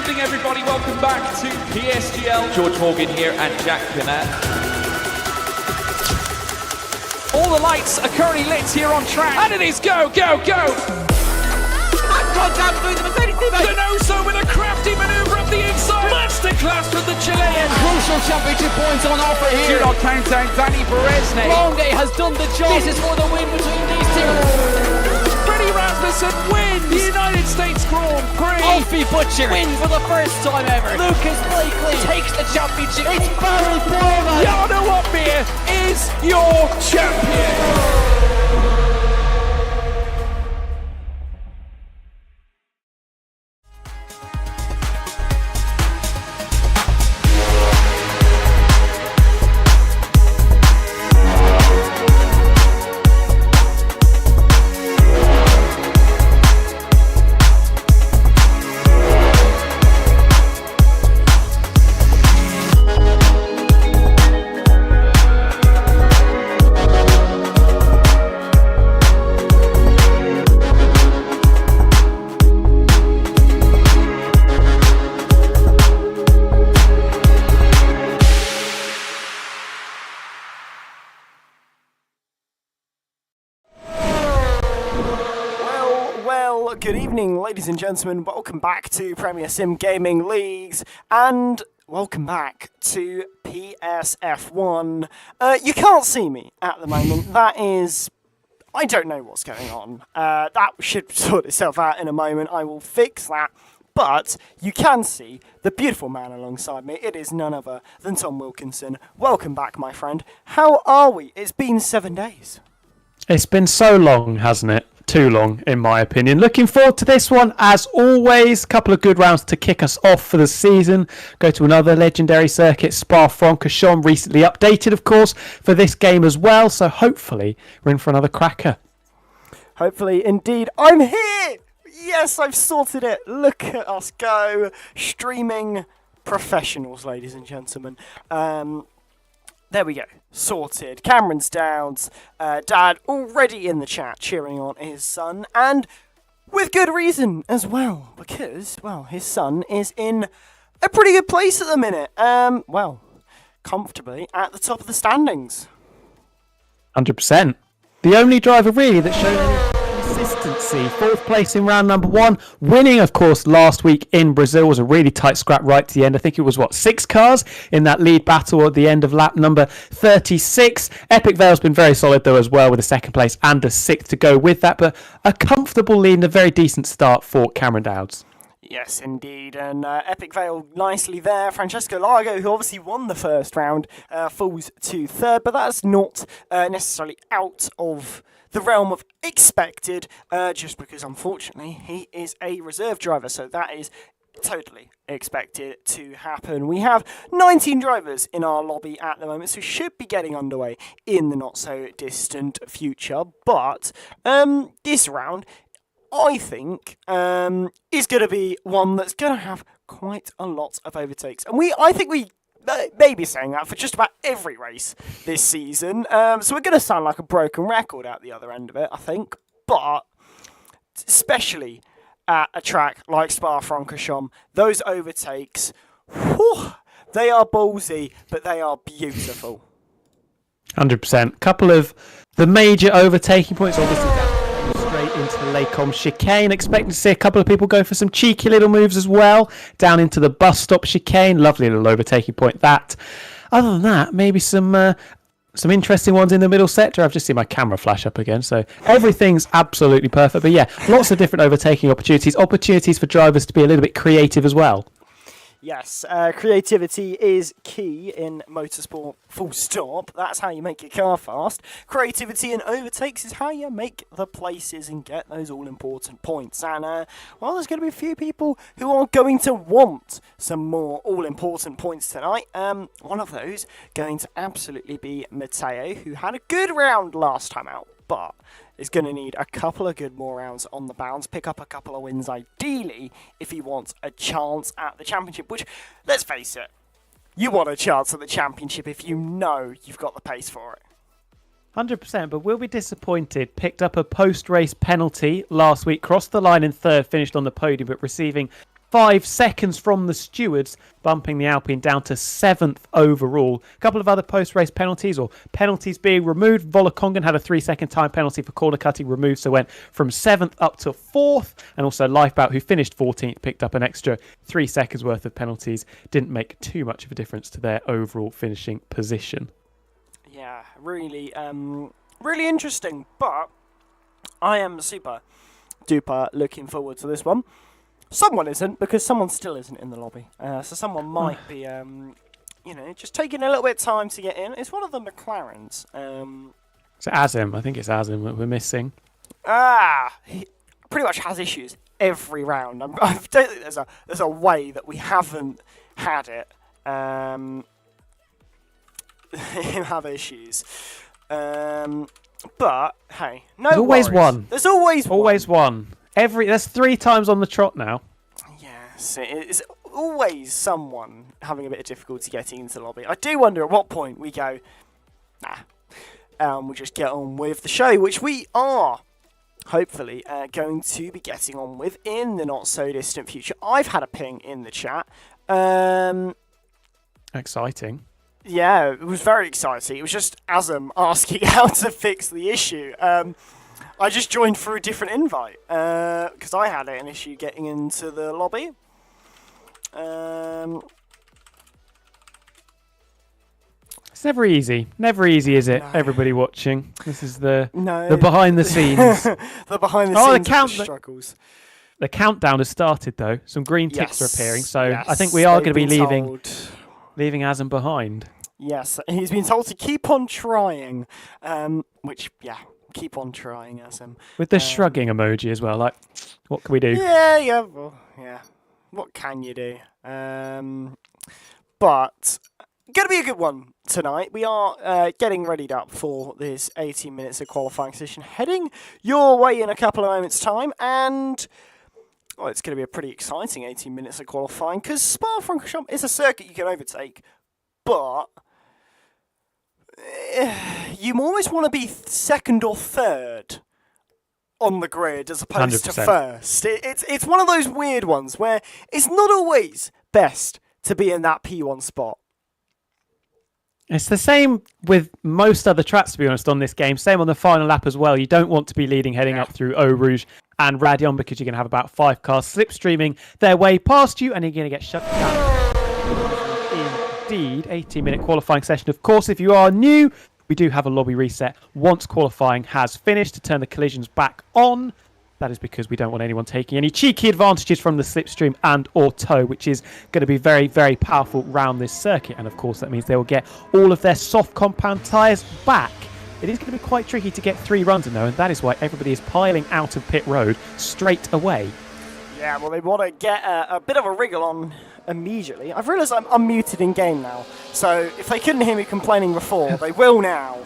evening, everybody. Welcome back to PSGL. George Morgan here and Jack Kinnett. All the lights are currently lit here on track. And it is go, go, go. Donoso with a crafty manoeuvre up the inside. Masterclass from the Chilean. Crucial championship points on offer here. Do not count down Danny Berezne. Longe has done the job. This is for the win between these two. Freddie Rasmussen wins the United States Grand Prix. Alfie Butcher wins for the first time ever. Lucas Blakely takes the championship. It's Barry Foreman. Jarno Opmeer is your champion. Good evening, ladies and gentlemen. Welcome back to Premier Sim Gaming Leagues, and welcome back to PSF1. You can't see me at the moment. That is, I don't know what's going on. That should sort itself out in a moment. I will fix that. But you can see the beautiful man alongside me. It is none other than Tom Wilkinson. Welcome back, my friend. How are we? It's been 7 days. It's been so long, hasn't it? Too long, in my opinion. Looking forward to this one, as always. Couple of good rounds to kick us off for the season. Go to another legendary circuit, Spa-Francorchamps, recently updated, of course, for this game as well. So hopefully we're in for another cracker. Hopefully, indeed. I'm here! Yes, I've sorted it. Look at us go. Streaming professionals, ladies and gentlemen. There we go. Sorted. Cameron's down. Dad already in the chat cheering on his son. And with good reason as well. Because, well, his son is in a pretty good place at the minute. Well, comfortably at the top of the standings. 100%. The only driver really that showed any consistency. Fourth place in round number 1. Winning, of course, last week in Brazil. Was a really tight scrap right to the end. I think it was, 6 cars in that lead battle at the end of lap number 36. Epic Vale's been very solid, though, as well, with a second place and a 6th to go with that. But a comfortable lead and a very decent start for Cameron Dowds. Yes, indeed, and Epic Vale nicely there. Francesco Largo, who obviously won the first round, falls to 3rd, but that's not necessarily out of the realm of expected, just because, unfortunately, he is a reserve driver, so that is totally expected to happen. We have 19 drivers in our lobby at the moment, so should be getting underway in the not-so-distant future, but this round, I think, is going to be one that's going to have quite a lot of overtakes. And I think we may be saying that for just about every race this season. So we're going to sound like a broken record at the other end of it, I think. But especially at a track like Spa-Francorchamps, those overtakes, whew, they are ballsy, but they are beautiful. 100%. Couple of the major overtaking points, obviously, straight into the Lacombe chicane. Expecting to see a couple of people go for some cheeky little moves as well. Down into the bus stop chicane. Lovely little overtaking point, that. Other than that, maybe some interesting ones in the middle sector. I've just seen my camera flash up again, so everything's absolutely perfect. But yeah, lots of different overtaking opportunities for drivers to be a little bit creative as well. Yes, creativity is key in motorsport, full stop. That's how you make your car fast. Creativity in overtakes is how you make the places and get those all-important points. And, well, there's going to be a few people who are going to want some more all-important points tonight. One of those going to absolutely be Matteo, who had a good round last time out, but is going to need a couple of good more rounds on the bounce, pick up a couple of wins ideally if he wants a chance at the championship, which, let's face it, you want a chance at the championship if you know you've got the pace for it. 100%, but will be disappointed. Picked up a post-race penalty last week, crossed the line in 3rd, finished on the podium, but receiving 5 seconds from the stewards, bumping the Alpine down to 7th overall. A couple of other post-race penalties or penalties being removed. Volakongan had a 3-second time penalty for corner cutting removed, so went from 7th up to 4th. And also Lifebout, who finished 14th, picked up an extra 3 seconds worth of penalties. Didn't make too much of a difference to their overall finishing position. Yeah, really, really interesting. But I am super duper looking forward to this one. Someone isn't, because someone still isn't in the lobby. So someone might be, just taking a little bit of time to get in. It's one of the McLarens. So Azim, I think it's Azim that we're missing. He pretty much has issues every round. I don't think there's a way that we haven't had it. Him have issues. But hey, no There's always worries. one. There's always one. That's 3 times on the trot now. Yes, it's always someone having a bit of difficulty getting into the lobby. I do wonder at what point we go, we just get on with the show, which we are hopefully going to be getting on with in the not so distant future. I've had a ping in the chat. Exciting. Yeah, it was very exciting. It was just Azam asking how to fix the issue. I just joined through a different invite because I had an issue getting into the lobby. It's never easy. Never easy, is it? No. Everybody watching. This is the No. behind the scenes. The behind the scenes the struggles. The countdown has started, though. Some green ticks are appearing, so yes, I think we are going to be they've been leaving Azam behind. Yes, he's been told to keep on trying, keep on trying, Azam. With the shrugging emoji as well, like, what can we do? Yeah. What can you do? But going to be a good one tonight. We are getting readied up for this 18 minutes of qualifying session, heading your way in a couple of moments' time, and it's going to be a pretty exciting 18 minutes of qualifying because Spa-Francorchamps is a circuit you can overtake, but you almost want to be second or third on the grid as opposed 100%. to first. It's one of those weird ones where it's not always best to be in that P1 spot. It's the same with most other tracks, to be honest, on this game. Same on the final lap as well. You don't want to be leading heading up through Eau Rouge and Radion because you're going to have about 5 cars slipstreaming their way past you and you're going to get shut down. Indeed, 18-minute qualifying session. Of course, if you are new, we do have a lobby reset once qualifying has finished to turn the collisions back on. That is because we don't want anyone taking any cheeky advantages from the slipstream and or tow, which is going to be very, very powerful round this circuit. And of course, that means they will get all of their soft compound tyres back. It is going to be quite tricky to get 3 runs in though, and that is why everybody is piling out of pit road straight away. Yeah, well, they want to get a bit of a wriggle on immediately. I've realised I'm unmuted in game now, so if they couldn't hear me complaining before, they will now.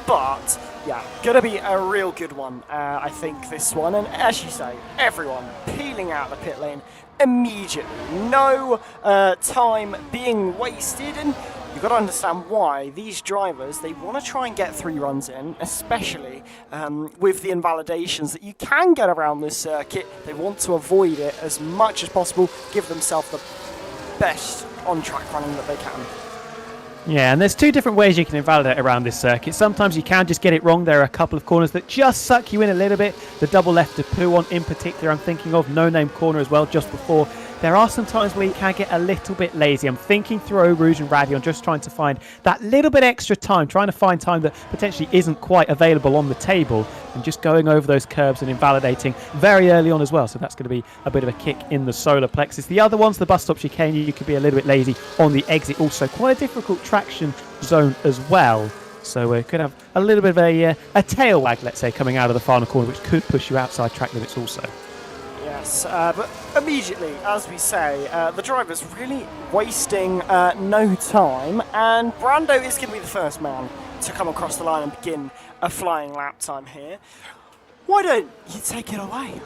But yeah, gonna be a real good one, I think, this one. And as you say, everyone peeling out the pit lane immediately. No time being wasted, and you've got to understand why these drivers, they want to try and get 3 runs in, especially with the invalidations that you can get around this circuit. They want to avoid it as much as possible, give themselves the best on-track running that they can. Yeah, and there's 2 different ways you can invalidate around this circuit. Sometimes you can just get it wrong. There are a couple of corners that just suck you in a little bit. The double left to poo on in particular, I'm thinking of No Name Corner as well, just before. There are some times where you can get a little bit lazy. I'm thinking through Eau Rouge and Radion, just trying to find that little bit extra time, trying to find time that potentially isn't quite available on the table, and just going over those curbs and invalidating very early on as well. So that's going to be a bit of a kick in the solar plexus. The other ones, the bus stop chicane, you could be a little bit lazy on the exit. Also, quite a difficult traction zone as well. So we could have a little bit of a tail wag, let's say, coming out of the final corner, which could push you outside track limits also. Yes, but immediately, as we say, the driver's really wasting no time, and Brando is going to be the first man to come across the line and begin a flying lap time here. Why don't you take it away?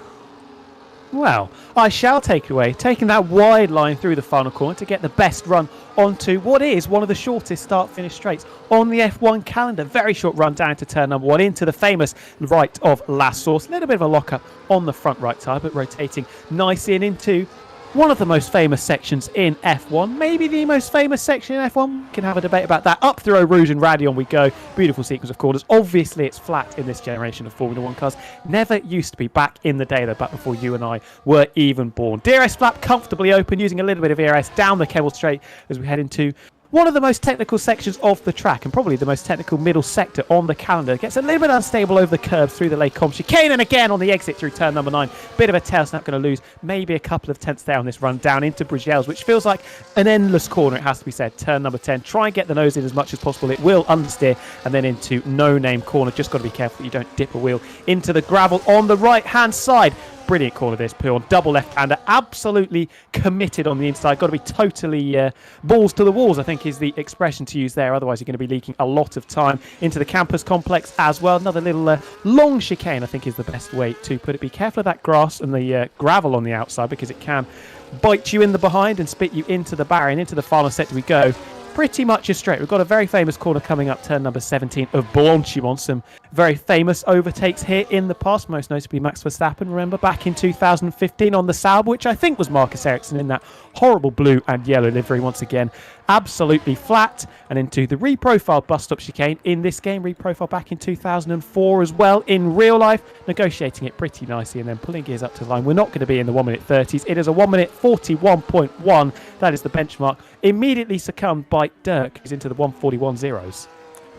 Well, I shall take it away, taking that wide line through the final corner to get the best run onto what is one of the shortest start-finish straights on the F1 calendar. Very short run down to turn number 1 into the famous right of last source. A little bit of a lock-up on the front right tyre, but rotating nicely and into one of the most famous sections in F1, maybe the most famous section in F1. We can have a debate about that. Up through Eau Rouge and Raidillon we go. Beautiful sequence of corners. Obviously, it's flat in this generation of Formula 1 cars. Never used to be back in the day, though, back before you and I were even born. DRS flap comfortably open, using a little bit of ERS down the Kemmel Straight as we head into one of the most technical sections of the track, and probably the most technical middle sector on the calendar. Gets a little bit unstable over the curve through the Les Combes chicane, and again on the exit through turn number 9. Bit of a tail snap, going to lose maybe a couple of tenths there on this run down into Bruxelles, which feels like an endless corner, it has to be said. Turn number 10. Try and get the nose in as much as possible. It will understeer, and then into no-name corner. Just got to be careful that you don't dip a wheel into the gravel on the right-hand side. Brilliant corner this, Puyon. Double left-hander, absolutely committed on the inside. Got to be totally balls to the walls, I think is the expression to use there. Otherwise, you're going to be leaking a lot of time into the campus complex as well. Another little long chicane, I think, is the best way to put it. Be careful of that grass and the gravel on the outside, because it can bite you in the behind and spit you into the barrier. And into the final sector we go. Pretty much a straight. We've got a very famous corner coming up, turn number 17 of Blanchimont. Some very famous overtakes here in the past, most notably Max Verstappen. Remember back in 2015 on the Sauber, which I think was Marcus Ericsson in that horrible blue and yellow livery once again. Absolutely flat, and into the reprofiled bus stop chicane in this game. Reprofiled back in 2004 as well in real life. Negotiating it pretty nicely and then pulling gears up to the line. We're not going to be in the 1 minute 30s. It is a 1 minute 41.1. That is the benchmark. Immediately succumbed by Dirk, who's into the 141 zeros.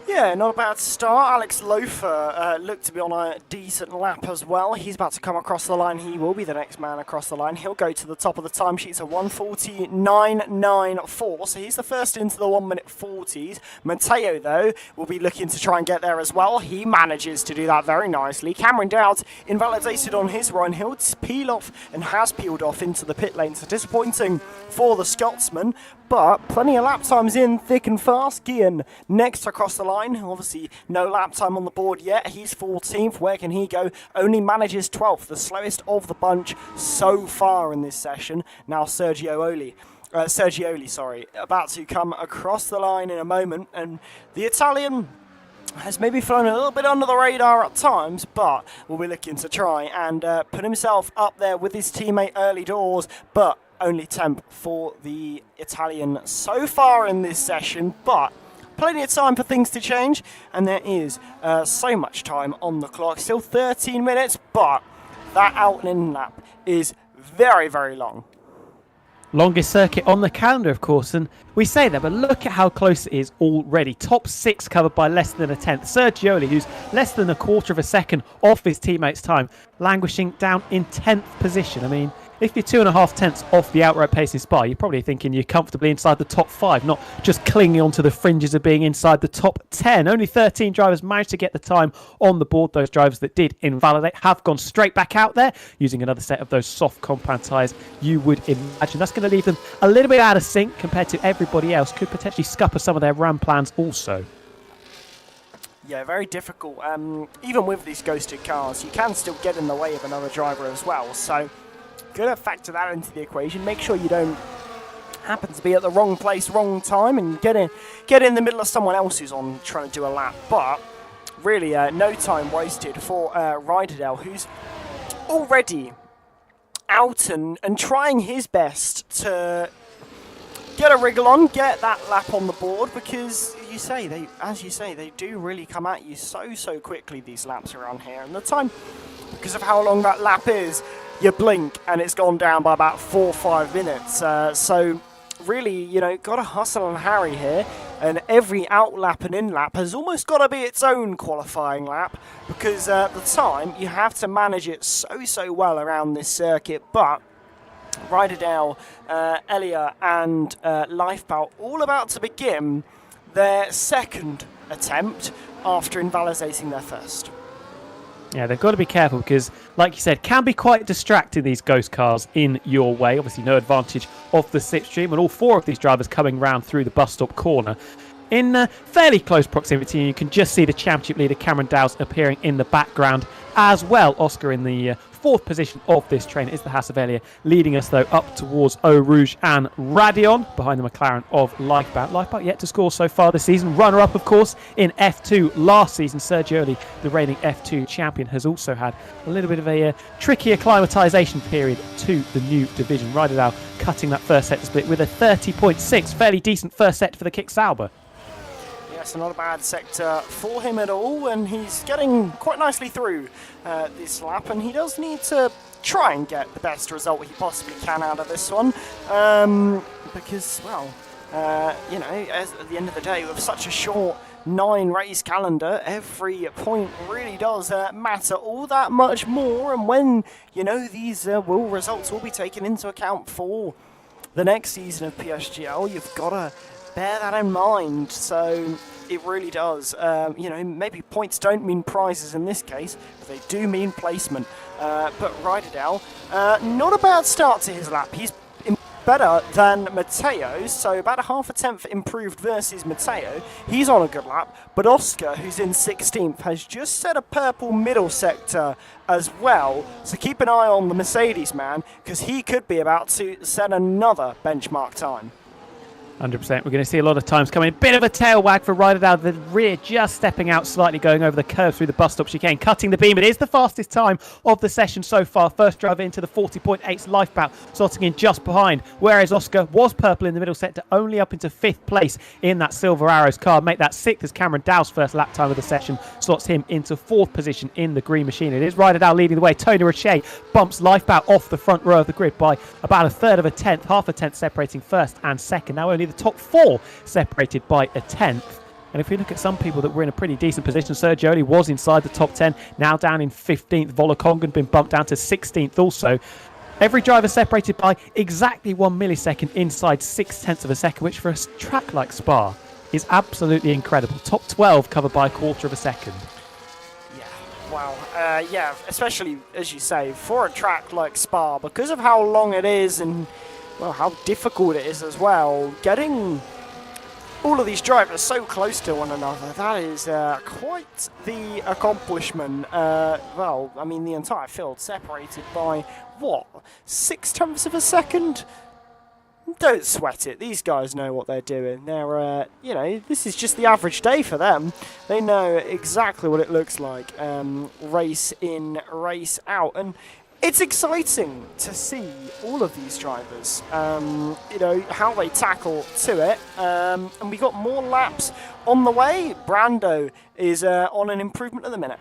Yeah, not a bad start. Alex Lofer looked to be on a decent lap as well. He's about to come across the line. He will be the next man across the line. He'll go to the top of the timesheets at 1:49.94. So he's the first into the 1 minute 40s. Matteo, though, will be looking to try and get there as well. He manages to do that very nicely. Cameron Dowd invalidated on his run. He'll peel off and has peeled off into the pit lane. So disappointing for the Scotsman. But plenty of lap times in, thick and fast. Gian next across the line. Obviously, no lap time on the board yet. He's 14th. Where can he go? Only manages 12th. The slowest of the bunch so far in this session. Now Sergioli, about to come across the line in a moment. And the Italian has maybe flown a little bit under the radar at times, but will be looking to try and put himself up there with his teammate early doors. But only temp for the Italian so far in this session, but plenty of time for things to change, and there is so much time on the clock. Still 13 minutes, but that out and in lap is very, very long. Longest circuit on the calendar, of course, and we say that, but look at how close it is already. Top 6 covered by less than a tenth. Sergioli, who's less than a quarter of a second off his teammates' time, languishing down in 10th position. I mean, if you're 2.5 tenths off the outright pace in Spa, you're probably thinking you're comfortably inside the top 5, not just clinging onto the fringes of being inside the top 10. Only 13 drivers managed to get the time on the board. Those drivers that did invalidate have gone straight back out there using another set of those soft compound tyres. You would imagine that's going to leave them a little bit out of sync compared to everybody else. Could potentially scupper some of their ram plans also. Yeah, very difficult. Even with these ghosted cars, you can still get in the way of another driver as well. So gotta factor that into the equation. Make sure you don't happen to be at the wrong place, wrong time, and get in the middle of someone else who's on trying to do a lap. But really, no time wasted for Raidillon, who's already out and trying his best to get a wriggle on, get that lap on the board, because as you say, they do really come at you so quickly, these laps around here. And the time, because of how long that lap is, you blink and it's gone down by about 4 or 5 minutes. So really, got to hustle and harry here. And every out lap and in lap has almost got to be its own qualifying lap, because at the time you have to manage it so well around this circuit. But Raidillon, Elia and Lifebout all about to begin their second attempt after invalidating their first. Yeah, they've got to be careful because, like you said, can be quite distracting, these ghost cars in your way. Obviously, no advantage of the slipstream, and all 4 of these drivers coming round through the bus stop corner in fairly close proximity. And you can just see the championship leader, Cameron Dowd, appearing in the background as well. Oscar in the fourth position of this train is the Hassevelia, leading us though up towards Eau Rouge and Radion, behind the McLaren of Lifebout. Lifebout yet to score so far this season. Runner-up, of course, in F2 last season. Sergioli, the reigning F2 champion, has also had a little bit of a tricky acclimatisation period to the new division. Riedel cutting that first set to split with a 30.6. Fairly decent first set for the Kick Sauber. Yes, not a bad sector for him at all, and he's getting quite nicely through this lap, and he does need to try and get the best result he possibly can out of this one, because, well, you know, at the end of the day, with such a short 9-race calendar, every point really does matter all that much more, and when, you know, these results will be taken into account for the next season of PSGL, you've got to bear that in mind. So it really does. You know, maybe points don't mean prizes in this case, but they do mean placement. But Riedel, not a bad start to his lap. He's better than Matteo, so about a half a tenth improved versus Matteo. He's on a good lap, but Oscar, who's in 16th, has just set a purple middle sector as well, so keep an eye on the Mercedes man, because he could be about to set another benchmark time. 100%. We're going to see a lot of times coming. Bit of a tail wag for Riedel. The rear just stepping out slightly, going over the curve through the bus stop chicane, cutting the beam. It is the fastest time of the session so far. First driver into the 40.8's Lifebout, slotting in just behind. Whereas Oscar was purple in the middle sector, only up into 5th place in that Silver Arrows car. Make that 6th as Cameron Dow's first lap time of the session slots him into 4th position in the green machine. It is Riedel leading the way. Tony Roche bumps Lifebout off the front row of the grid by about a third of a tenth, half a tenth separating first and second. Now only the top 4 separated by a tenth. And if we look at some people that were in a pretty decent position, Sergioli was inside the top 10, now down in 15th. Volokongan been bumped down to 16th also. Every driver separated by exactly 1 millisecond inside 6/10 of a second, which for a track like Spa is absolutely incredible. Top 12 covered by a quarter of a second. Wow, yeah, especially, as you say, for a track like Spa, because of how long it is and, well, how difficult it is as well, getting all of these drivers so close to one another, that is quite the accomplishment. Well, I mean, the entire field separated by, what, 6/10 of a second? Don't sweat it. These guys know what they're doing. They're, you know, this is just the average day for them. They know exactly what it looks like, race in, race out. And it's exciting to see all of these drivers, you know, how they tackle to it. And we got more laps on the way. Brando is on an improvement at the minute.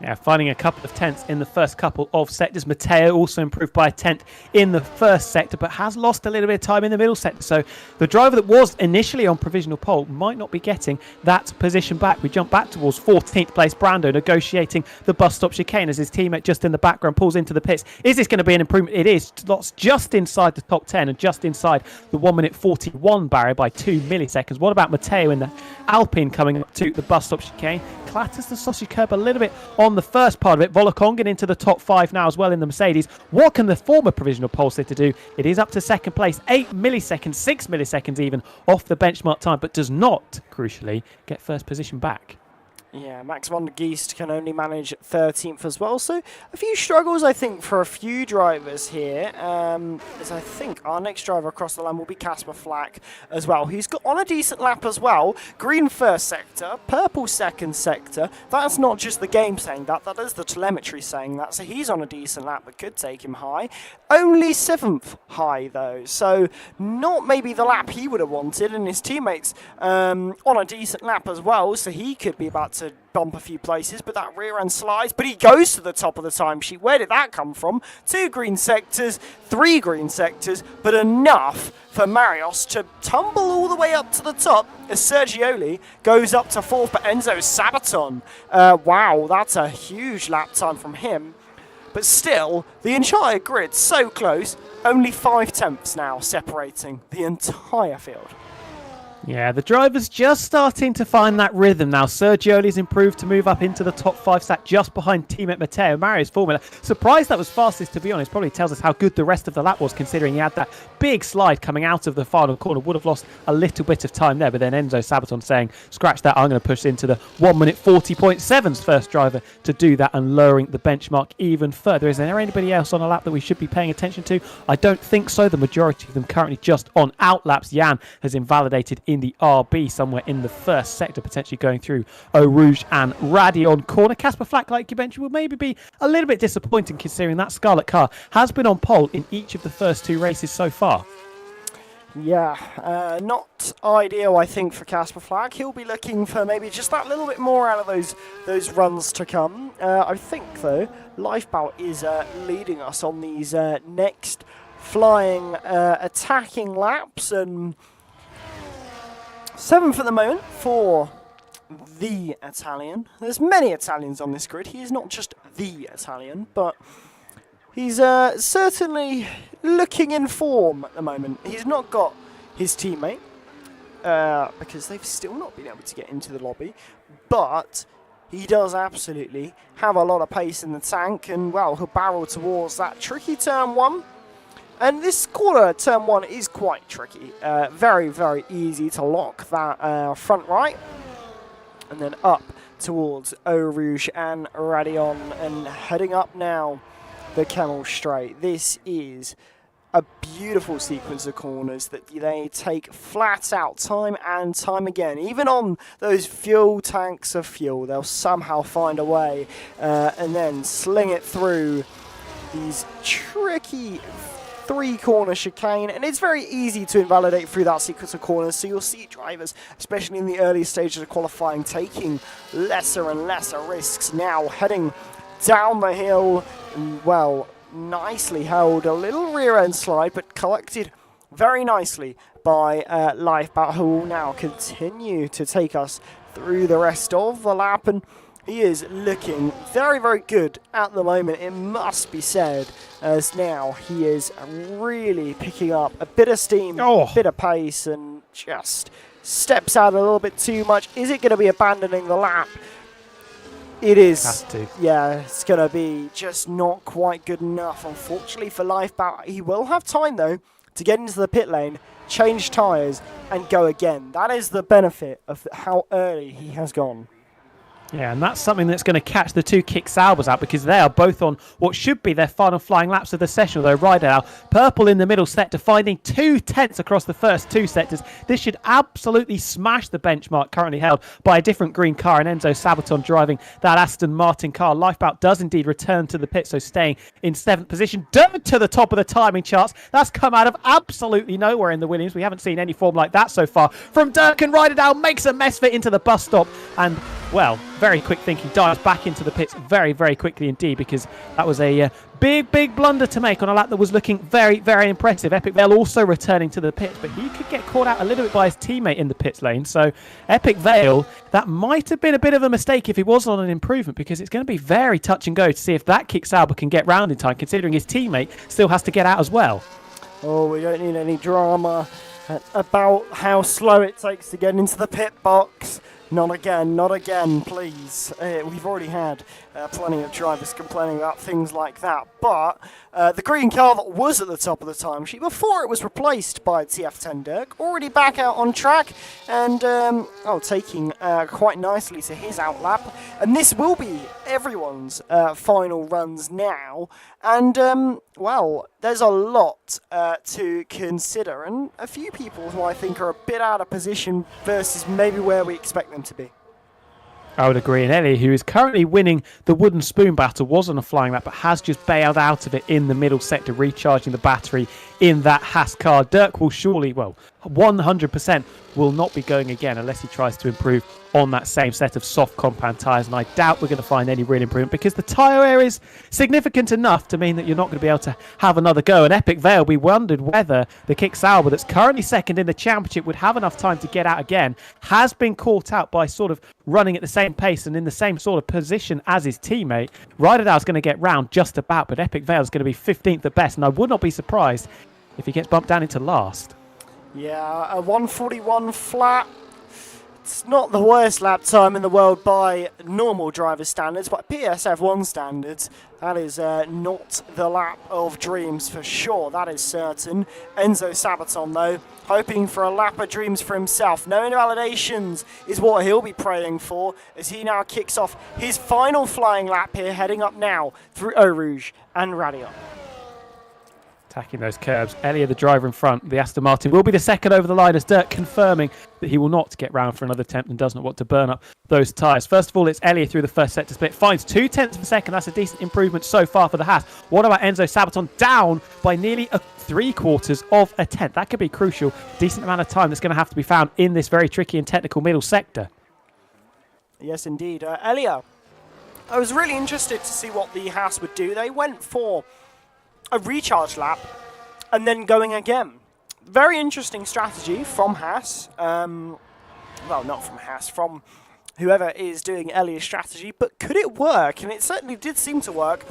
Yeah, finding a couple of tenths in the first couple of sectors. Matteo also improved by a tenth in the first sector, but has lost a little bit of time in the middle sector. So the driver that was initially on provisional pole might not be getting that position back. We jump back towards 14th place Brando, negotiating the bus stop chicane as his teammate just in the background pulls into the pits. Is this going to be an improvement? It is. Lots just inside the top 10 and just inside the 1 minute 41 barrier by 2 milliseconds. What about Matteo in the Alpine coming up to the bus stop chicane? Clatters the sausage curb a little bit on the first part of it. Volokongan into the top 5 now as well in the Mercedes. What can the former provisional pole sitter do? It is up to second place, 8 milliseconds, 6 milliseconds even off the benchmark time, but does not, crucially, get first position back. Yeah, Max van der Geest can only manage 13th as well. So a few struggles, I think, for a few drivers here. As I think our next driver across the line will be Casper Flack as well. He's got on a decent lap as well. Green first sector, purple second sector. That's not just the game saying that. That is the telemetry saying that. So he's on a decent lap, but could take him high. Only 7th high, though. So not maybe the lap he would have wanted. And his teammates on a decent lap as well. So he could be about to bump a few places, but that rear end slides, but he goes to the top of the timesheet. Where did that come from? 2 green sectors, 3 green sectors, but enough for Marios to tumble all the way up to the top as Sergioli goes up to 4th, but Enzo Sabaton, wow, that's a huge lap time from him. But still, the entire grid so close, only 5 tenths now separating the entire field. Yeah, the driver's just starting to find that rhythm now. Sergioli's improved to move up into the top 5 sat just behind teammate Matteo. Mario's formula. Surprised that was fastest, to be honest. Probably tells us how good the rest of the lap was, considering he had that big slide coming out of the final corner. Would have lost a little bit of time there, but then Enzo Sabaton saying, scratch that, I'm going to push into the 1 minute 40.7's first driver to do that and lowering the benchmark even further. Is there anybody else on a lap that we should be paying attention to? I don't think so. The majority of them currently just on out laps. Jan has invalidated in the RB somewhere in the first sector, potentially going through Eau Rouge and Radion corner. Casper Flack, like you mentioned, will maybe be a little bit disappointing considering that Scarlet car has been on pole in each of the first 2 races so far. Yeah, not ideal, I think, for Casper Flack. He'll be looking for maybe just that little bit more out of those runs to come. I think, though, Lifebout is leading us on these next flying, attacking laps, and 7th at the moment for the Italian. There's many Italians on this grid. He is not just the Italian, but he's certainly looking in form at the moment. He's not got his teammate because they've still not been able to get into the lobby, but he does absolutely have a lot of pace in the tank, and well, he'll barrel towards that tricky turn 1. And this corner, turn 1, is quite tricky. Very, very easy to lock that front right. And then up towards Eau Rouge and Radion. And heading up now the Camel Straight. This is a beautiful sequence of corners that they take flat out time and time again. Even on those fuel tanks of fuel, they'll somehow find a way and then sling it through these tricky 3-corner chicane, and it's very easy to invalidate through that sequence of corners, so you'll see drivers, especially in the early stages of qualifying, taking lesser and lesser risks. Now heading down the hill, well, nicely held, a little rear end slide, but collected very nicely by Lifebout, who will now continue to take us through the rest of the lap, and he is looking very, very good at the moment, it must be said, as now he is really picking up a bit of steam, a bit of pace, and just steps out a little bit too much. Is it going to be abandoning the lap? It is. Has to. Yeah, it's going to be just not quite good enough, unfortunately, for Lifebout. He will have time, though, to get into the pit lane, change tyres, and go again. That is the benefit of how early he has gone. Yeah, and that's something that's going to catch the 2 Kick Saubers out, because they are both on what should be their final flying laps of the session, although Rideout, purple in the middle sector, finding 2 tenths across the first 2 sectors. This should absolutely smash the benchmark currently held by a different green car, and Enzo Sabaton driving that Aston Martin car. Lifebout does indeed return to the pit, so staying in 7th position. Dirt to the top of the timing charts. That's come out of absolutely nowhere in the Williams. We haven't seen any form like that so far. From Dirk, and Rideout makes a mess of it into the bus stop, and well, very quick thinking, dives back into the pits very, very quickly indeed, because that was a big blunder to make on a lap that was looking very, very impressive. Epic Vale also returning to the pits, but he could get caught out a little bit by his teammate in the pits lane. So Epic Vale, that might have been a bit of a mistake if he was on an improvement, because it's going to be very touch and go to see if that Kick Sauber can get round in time, considering his teammate still has to get out as well. Oh, we don't need any drama about how slow it takes to get into the pit box. Not again, please. We've already had plenty of drivers complaining about things like that. But the green car that was at the top of the timesheet before it was replaced by TF10 Dirk, already back out on track and taking quite nicely to his outlap. And this will be everyone's final runs now. And, well, there's a lot to consider, and a few people who I think are a bit out of position versus maybe where we expect them to be. I would agree. And Ellie, who is currently winning the wooden spoon battle, was on a flying lap, but has just bailed out of it in the middle sector, recharging the battery in that Haas car. Dirk will surely, 100% will not be going again unless he tries to improve on that same set of soft compound tyres, and I doubt we're going to find any real improvement, because the tyre wear is significant enough to mean that you're not going to be able to have another go. And Epic Vale, we wondered whether the Kick Sauber, that's currently second in the championship, would have enough time to get out again. Has been caught out by sort of running at the same pace and in the same sort of position as his teammate. Rideout's going to get round just about, but Epic Vale is going to be 15th at best, and I would not be surprised if he gets bumped down into last. Yeah, a 1:41 flat. It's not the worst lap time in the world by normal driver standards, but PSF1 standards, that is not the lap of dreams for sure, that is certain. Enzo Sabaton, though, hoping for a lap of dreams for himself. No invalidations is what he'll be praying for as he now kicks off his final flying lap here, heading up now through Eau Rouge and Radion. Attacking those curbs. Elliot, the driver in front, the Aston Martin, will be the second over the line as Dirk confirming that he will not get round for another attempt and does not want to burn up those tyres. First of all, it's Elliot through the first sector split. Finds 0.2 of a second. That's a decent improvement so far for the Haas. What about Enzo Sabaton? Down by nearly 3/4 of a tenth. That could be crucial. Decent amount of time that's going to have to be found in this very tricky and technical middle sector. Yes, indeed. Elliot, I was really interested to see what the Haas would do. They went for a recharge lap and then going again. Very interesting strategy from Haas. Well, not from Haas, from whoever is doing Elliott's strategy, but could it work? And it certainly did seem to work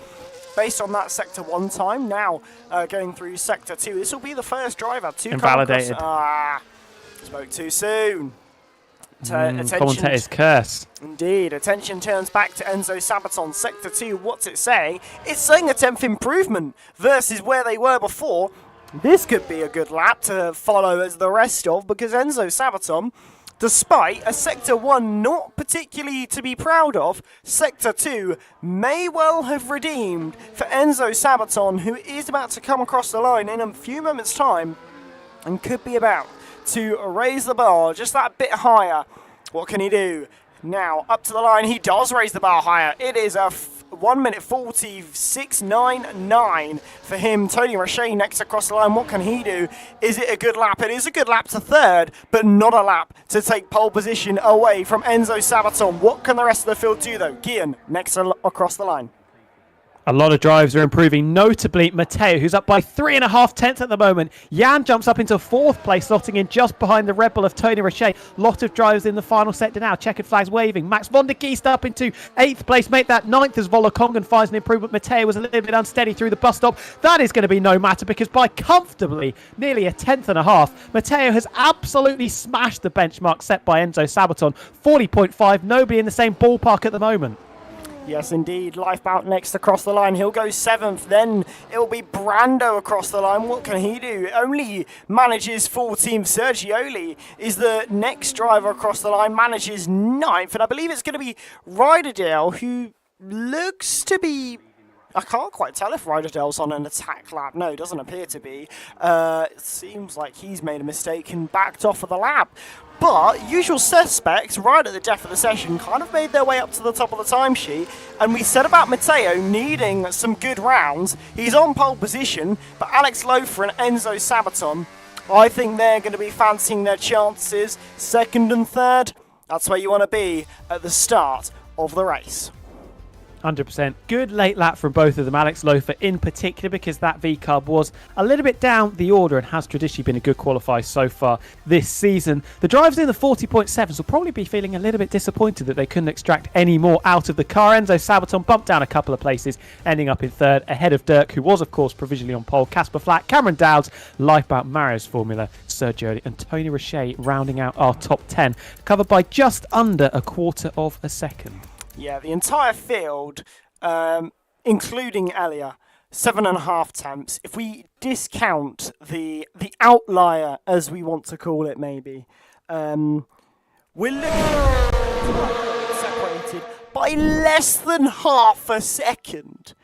based on that Sector 1 time. Now going through Sector 2. This will be the first driver to invalidated. Spoke too soon. Commentator's curse. Indeed, attention turns back to Enzo Sabaton. Sector 2, what's it saying? It's saying a 10th improvement versus where they were before. This could be a good lap to follow as the rest of, because Enzo Sabaton, despite a Sector 1 not particularly to be proud of, Sector 2 may well have redeemed for Enzo Sabaton, who is about to come across the line in a few moments' time and could be about to raise the bar just that bit higher. What can he do? Now, up to the line, he does raise the bar higher. It is a 1 minute 46.99 for him. Tony Roche next across the line. What can he do? Is it a good lap? It is a good lap to third, but not a lap to take pole position away from Enzo Sabaton. What can the rest of the field do, though? Guillen next across the line. A lot of drives are improving, notably Matteo, who's up by 3.5 tenths at the moment. Jan jumps up into 4th place, slotting in just behind the Red Bull of Tony Roche. Lot of drivers in the final sector now. Checkered flags waving. Max von der Geest up into 8th place. Make that 9th as Volokongen finds an improvement. Matteo was a little bit unsteady through the bus stop. That is going to be no matter because by comfortably nearly 1.5 tenths, Matteo has absolutely smashed the benchmark set by Enzo Sabaton. 40.5. Nobody in the same ballpark at the moment. Yes, indeed. Lifeboat next across the line. He'll go 7th. Then it'll be Brando across the line. What can he do? Only manages 14th. Sergioli is the next driver across the line. Manages 9th. And I believe it's going to be Ryderdale, who looks to be... I can't quite tell if Ryderdale's on an attack lap. No, doesn't appear to be. It seems like he's made a mistake and backed off of the lap. But usual suspects, right at the death of the session, kind of made their way up to the top of the timesheet. And we said about Matteo needing some good rounds. He's on pole position, but Alex Loeffler and Enzo Sabaton, I think they're going to be fancying their chances. 2nd and 3rd, that's where you want to be at the start of the race. 100%. Good late lap from both of them. Alex Loeffler in particular, because that V-carb was a little bit down the order and has traditionally been a good qualifier so far this season. The drivers in the 40.7s will probably be feeling a little bit disappointed that they couldn't extract any more out of the car. Enzo Sabaton bumped down a couple of places, ending up in 3rd, ahead of Dirk, who was, of course, provisionally on pole. Casper Flack, Cameron Dowds, Lifeboat Mario's Formula, Sergio and Tony Roche rounding out our top 10, covered by just under 1/4 of a second. Yeah, the entire field, including Elia, 7.5 tenths. If we discount the outlier, as we want to call it, maybe, we're looking separated by less than half a second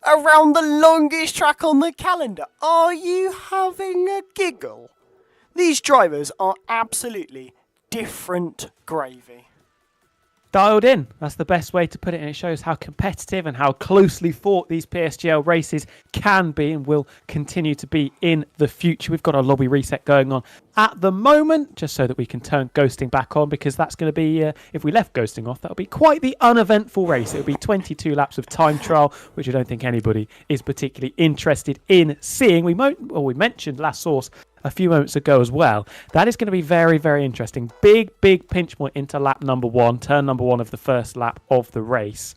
around the longest track on the calendar. Are you having a giggle? These drivers are absolutely different gravy. Dialed in. That's the best way to put it, and it shows how competitive and how closely fought these PSGL races can be and will continue to be in the future. We've got our lobby reset going on at the moment, just so that we can turn ghosting back on, because that's going to be, if we left ghosting off, that'll be quite the uneventful race. It'll be 22 laps of time trial, which I don't think anybody is particularly interested in seeing. We mentioned Last Source a few moments ago as well. That is going to be very, very interesting. Big pinch point into lap number 1, turn number 1 of the first lap of the race.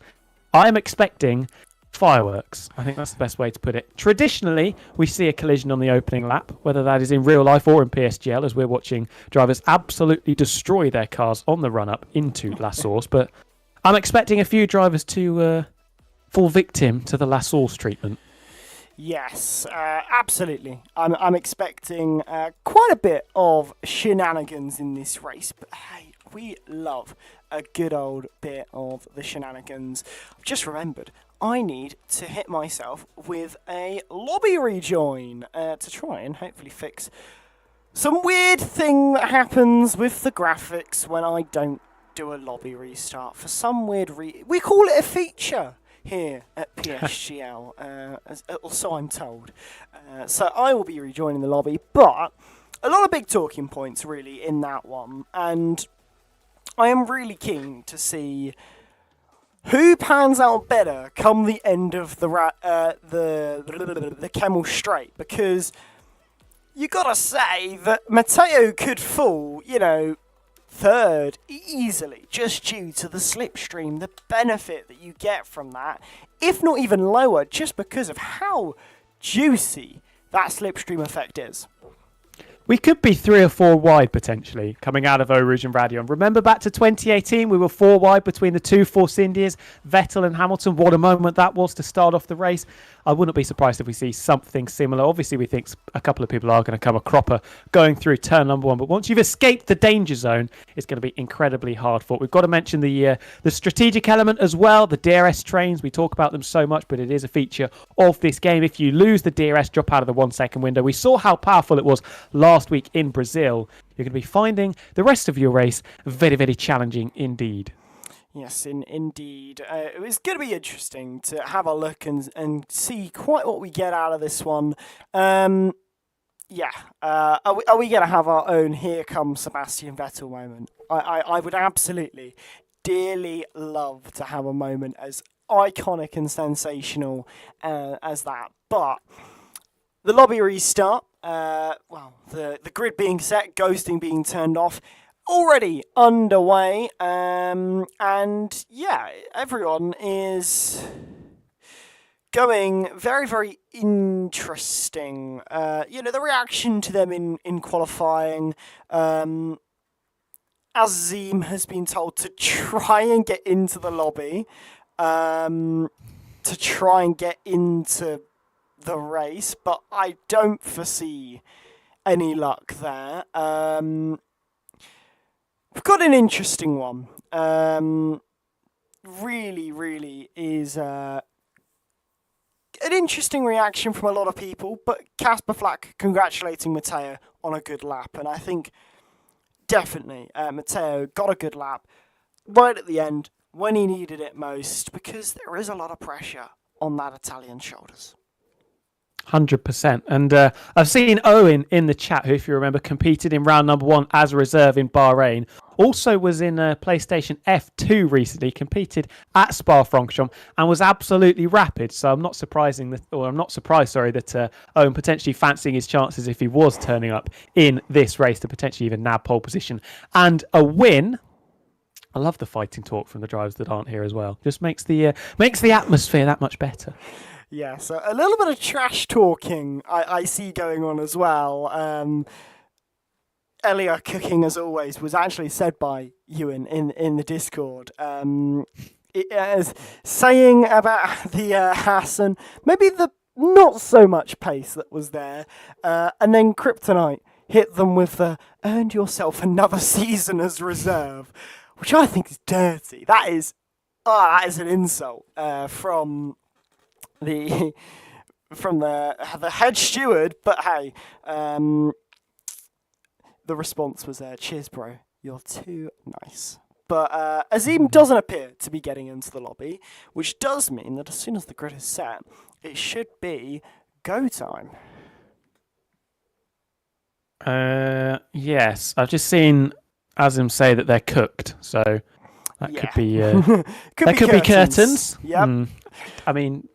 I am expecting fireworks. I think that's the best way to put it. Traditionally, we see a collision on the opening lap, whether that is in real life or in PSGL, as we're watching drivers absolutely destroy their cars on the run-up into La Source. But I'm expecting a few drivers to fall victim to the La Source treatment. Yes, absolutely. I'm expecting quite a bit of shenanigans in this race, but hey, we love a good old bit of the shenanigans. I've just remembered I need to hit myself with a lobby rejoin to try and hopefully fix some weird thing that happens with the graphics when I don't do a lobby restart. For some weird we call it a feature here at PSGL, or so I'm told. So I will be rejoining the lobby, but a lot of big talking points really in that one, and I am really keen to see who pans out better come the end of the Kemmel Straight, because you gotta say that Matteo could fall, third easily, just due to the slipstream, the benefit that you get from that, if not even lower, just because of how juicy that slipstream effect is. We could be 3 or 4 wide potentially coming out of Eau Rouge and Radion. Remember back to 2018, we were 4 wide between the two Force Indias, Vettel and Hamilton. What a moment that was to start off the race. I wouldn't be surprised if we see something similar. Obviously, we think a couple of people are going to come a cropper going through turn number 1. But once you've escaped the danger zone, it's going to be incredibly hard fought. We've got to mention the strategic element as well. The DRS trains, we talk about them so much, but it is a feature of this game. If you lose the DRS, drop out of the 1 second window. We saw how powerful it was last week in Brazil. You're going to be finding the rest of your race very, very challenging indeed. Yes, indeed. It was going to be interesting to have a look and see quite what we get out of this one. Are we going to have our own "Here Comes Sebastian Vettel" moment? I would absolutely, dearly love to have a moment as iconic and sensational as that. But the lobby restart, the grid being set, ghosting being turned off, already underway, and yeah, everyone is going very, very interesting. The reaction to them in qualifying. Azim has been told to try and get into the lobby, to try and get into the race, but I don't foresee any luck there. We've got an interesting one. Really, really is an interesting reaction from a lot of people, but Casper Flack congratulating Matteo on a good lap, and I think definitely Matteo got a good lap right at the end when he needed it most, because there is a lot of pressure on that Italian shoulders. 100%. And I've seen Owen in the chat, who, if you remember, competed in round number 1 as a reserve in Bahrain. Also was in PlayStation F2 recently, competed at Spa-Francorchamps and was absolutely rapid. So I'm not surprised, that Owen potentially fancying his chances if he was turning up in this race to potentially even nab pole position and a win. I love the fighting talk from the drivers that aren't here as well. Just makes the atmosphere that much better. Yeah, so a little bit of trash talking I see going on as well. Elia cooking, as always, was actually said by Ewan in the Discord. Saying about the Hassan, maybe the not so much pace that was there, and then Kryptonite hit them with the "earned yourself another season as reserve," which I think is dirty. That is an insult from the head steward, but hey, the response was, "Cheers, bro, you're too nice." But Azim doesn't appear to be getting into the lobby, which does mean that as soon as the grid is set, it should be go time. Yes, I've just seen Azim say that they're cooked, so that could be could be curtains. curtains. Yep. I mean,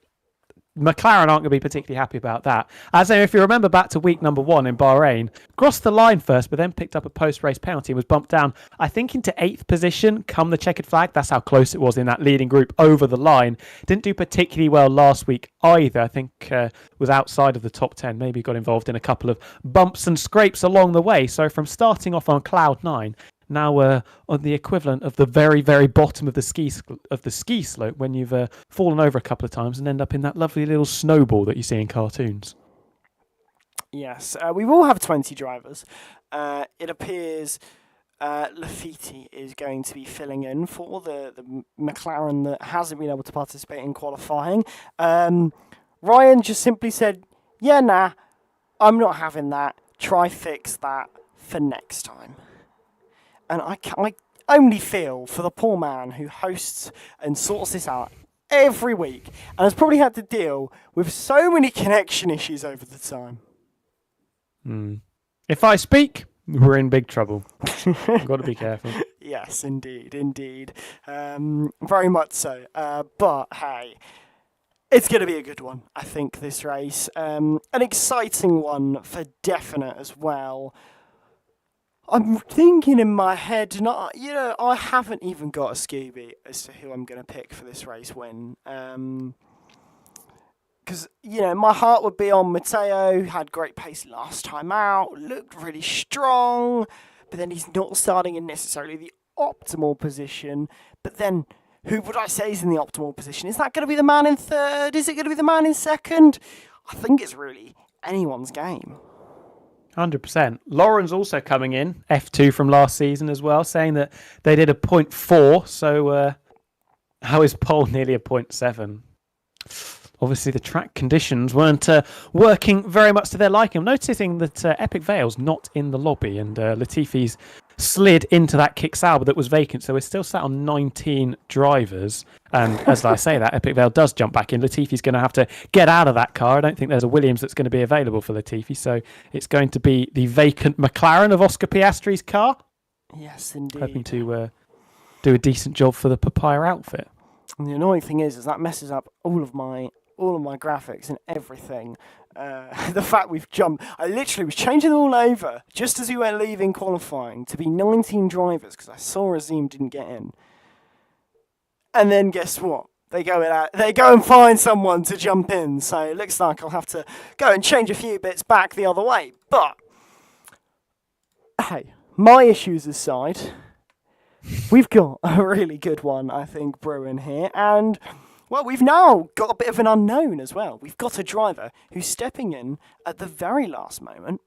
McLaren aren't going to be particularly happy about that. As if you remember back to week number 1 in Bahrain, crossed the line first, but then picked up a post-race penalty and was bumped down, I think, into 8th position, come the checkered flag. That's how close it was in that leading group over the line. Didn't do particularly well last week either. I think was outside of the top 10, maybe got involved in a couple of bumps and scrapes along the way. So from starting off on cloud 9, now on the equivalent of the very, very bottom of the ski slope when you've fallen over a couple of times and end up in that lovely little snowball that you see in cartoons. Yes, we will have 20 drivers. It appears Lafiti is going to be filling in for the McLaren that hasn't been able to participate in qualifying. Ryan just simply said, yeah, nah, I'm not having that. Try fix that for next time. And I only feel for the poor man who hosts and sorts this out every week and has probably had to deal with so many connection issues over the time. If I speak, we're in big trouble. I've got to be careful. Yes, indeed. Very much so. But hey, it's going to be a good one, I think, this race. An exciting one for definite as well. I'm thinking in my head, I haven't even got a Scooby as to who I'm going to pick for this race win. Because, my heart would be on Matteo, who had great pace last time out, looked really strong, but then he's not starting in necessarily the optimal position. But then, who would I say is in the optimal position? Is that going to be the man in third? Is it going to be the man in second? I think it's really anyone's game. 100%. Lauren's also coming in, F2 from last season as well, saying that they did a 0.4, so how is pole nearly a 0.7? Obviously, the track conditions weren't working very much to their liking. I'm noticing that Epic Vale's not in the lobby, and Latifi's slid into that kick Sauber that was vacant, so we're still sat on 19 drivers. And as I say that, Epic Vale does jump back in. Latifi's going to have to get out of that car. I don't think there's a Williams that's going to be available for Latifi, so it's going to be the vacant McLaren of Oscar Piastri's car. Yes, indeed. Hoping to do a decent job for the Papaya outfit. And the annoying thing is that messes up all of my graphics and everything. The fact we've jumped, I literally was changing them all over just as we were leaving qualifying to be 19 drivers because I saw Azim didn't get in. And then guess what? They go and find someone to jump in. So it looks like I'll have to go and change a few bits back the other way. But hey, my issues aside, we've got a really good one, I think, brewing here. And well, we've now got a bit of an unknown as well. We've got a driver who's stepping in at the very last moment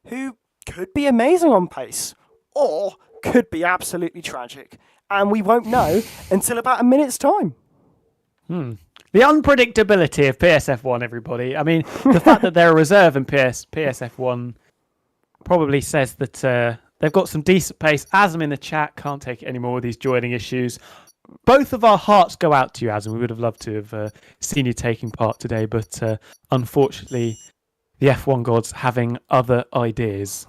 who could be amazing on pace or could be absolutely tragic. And we won't know until about a minute's time. The unpredictability of PSF1, everybody. I mean, the fact that they're a reserve in PSF1 probably says that they've got some decent pace. Azam in the chat can't take it anymore with these joining issues. Both of our hearts go out to you, Azam. We would have loved to have seen you taking part today, but unfortunately, the F1 gods having other ideas.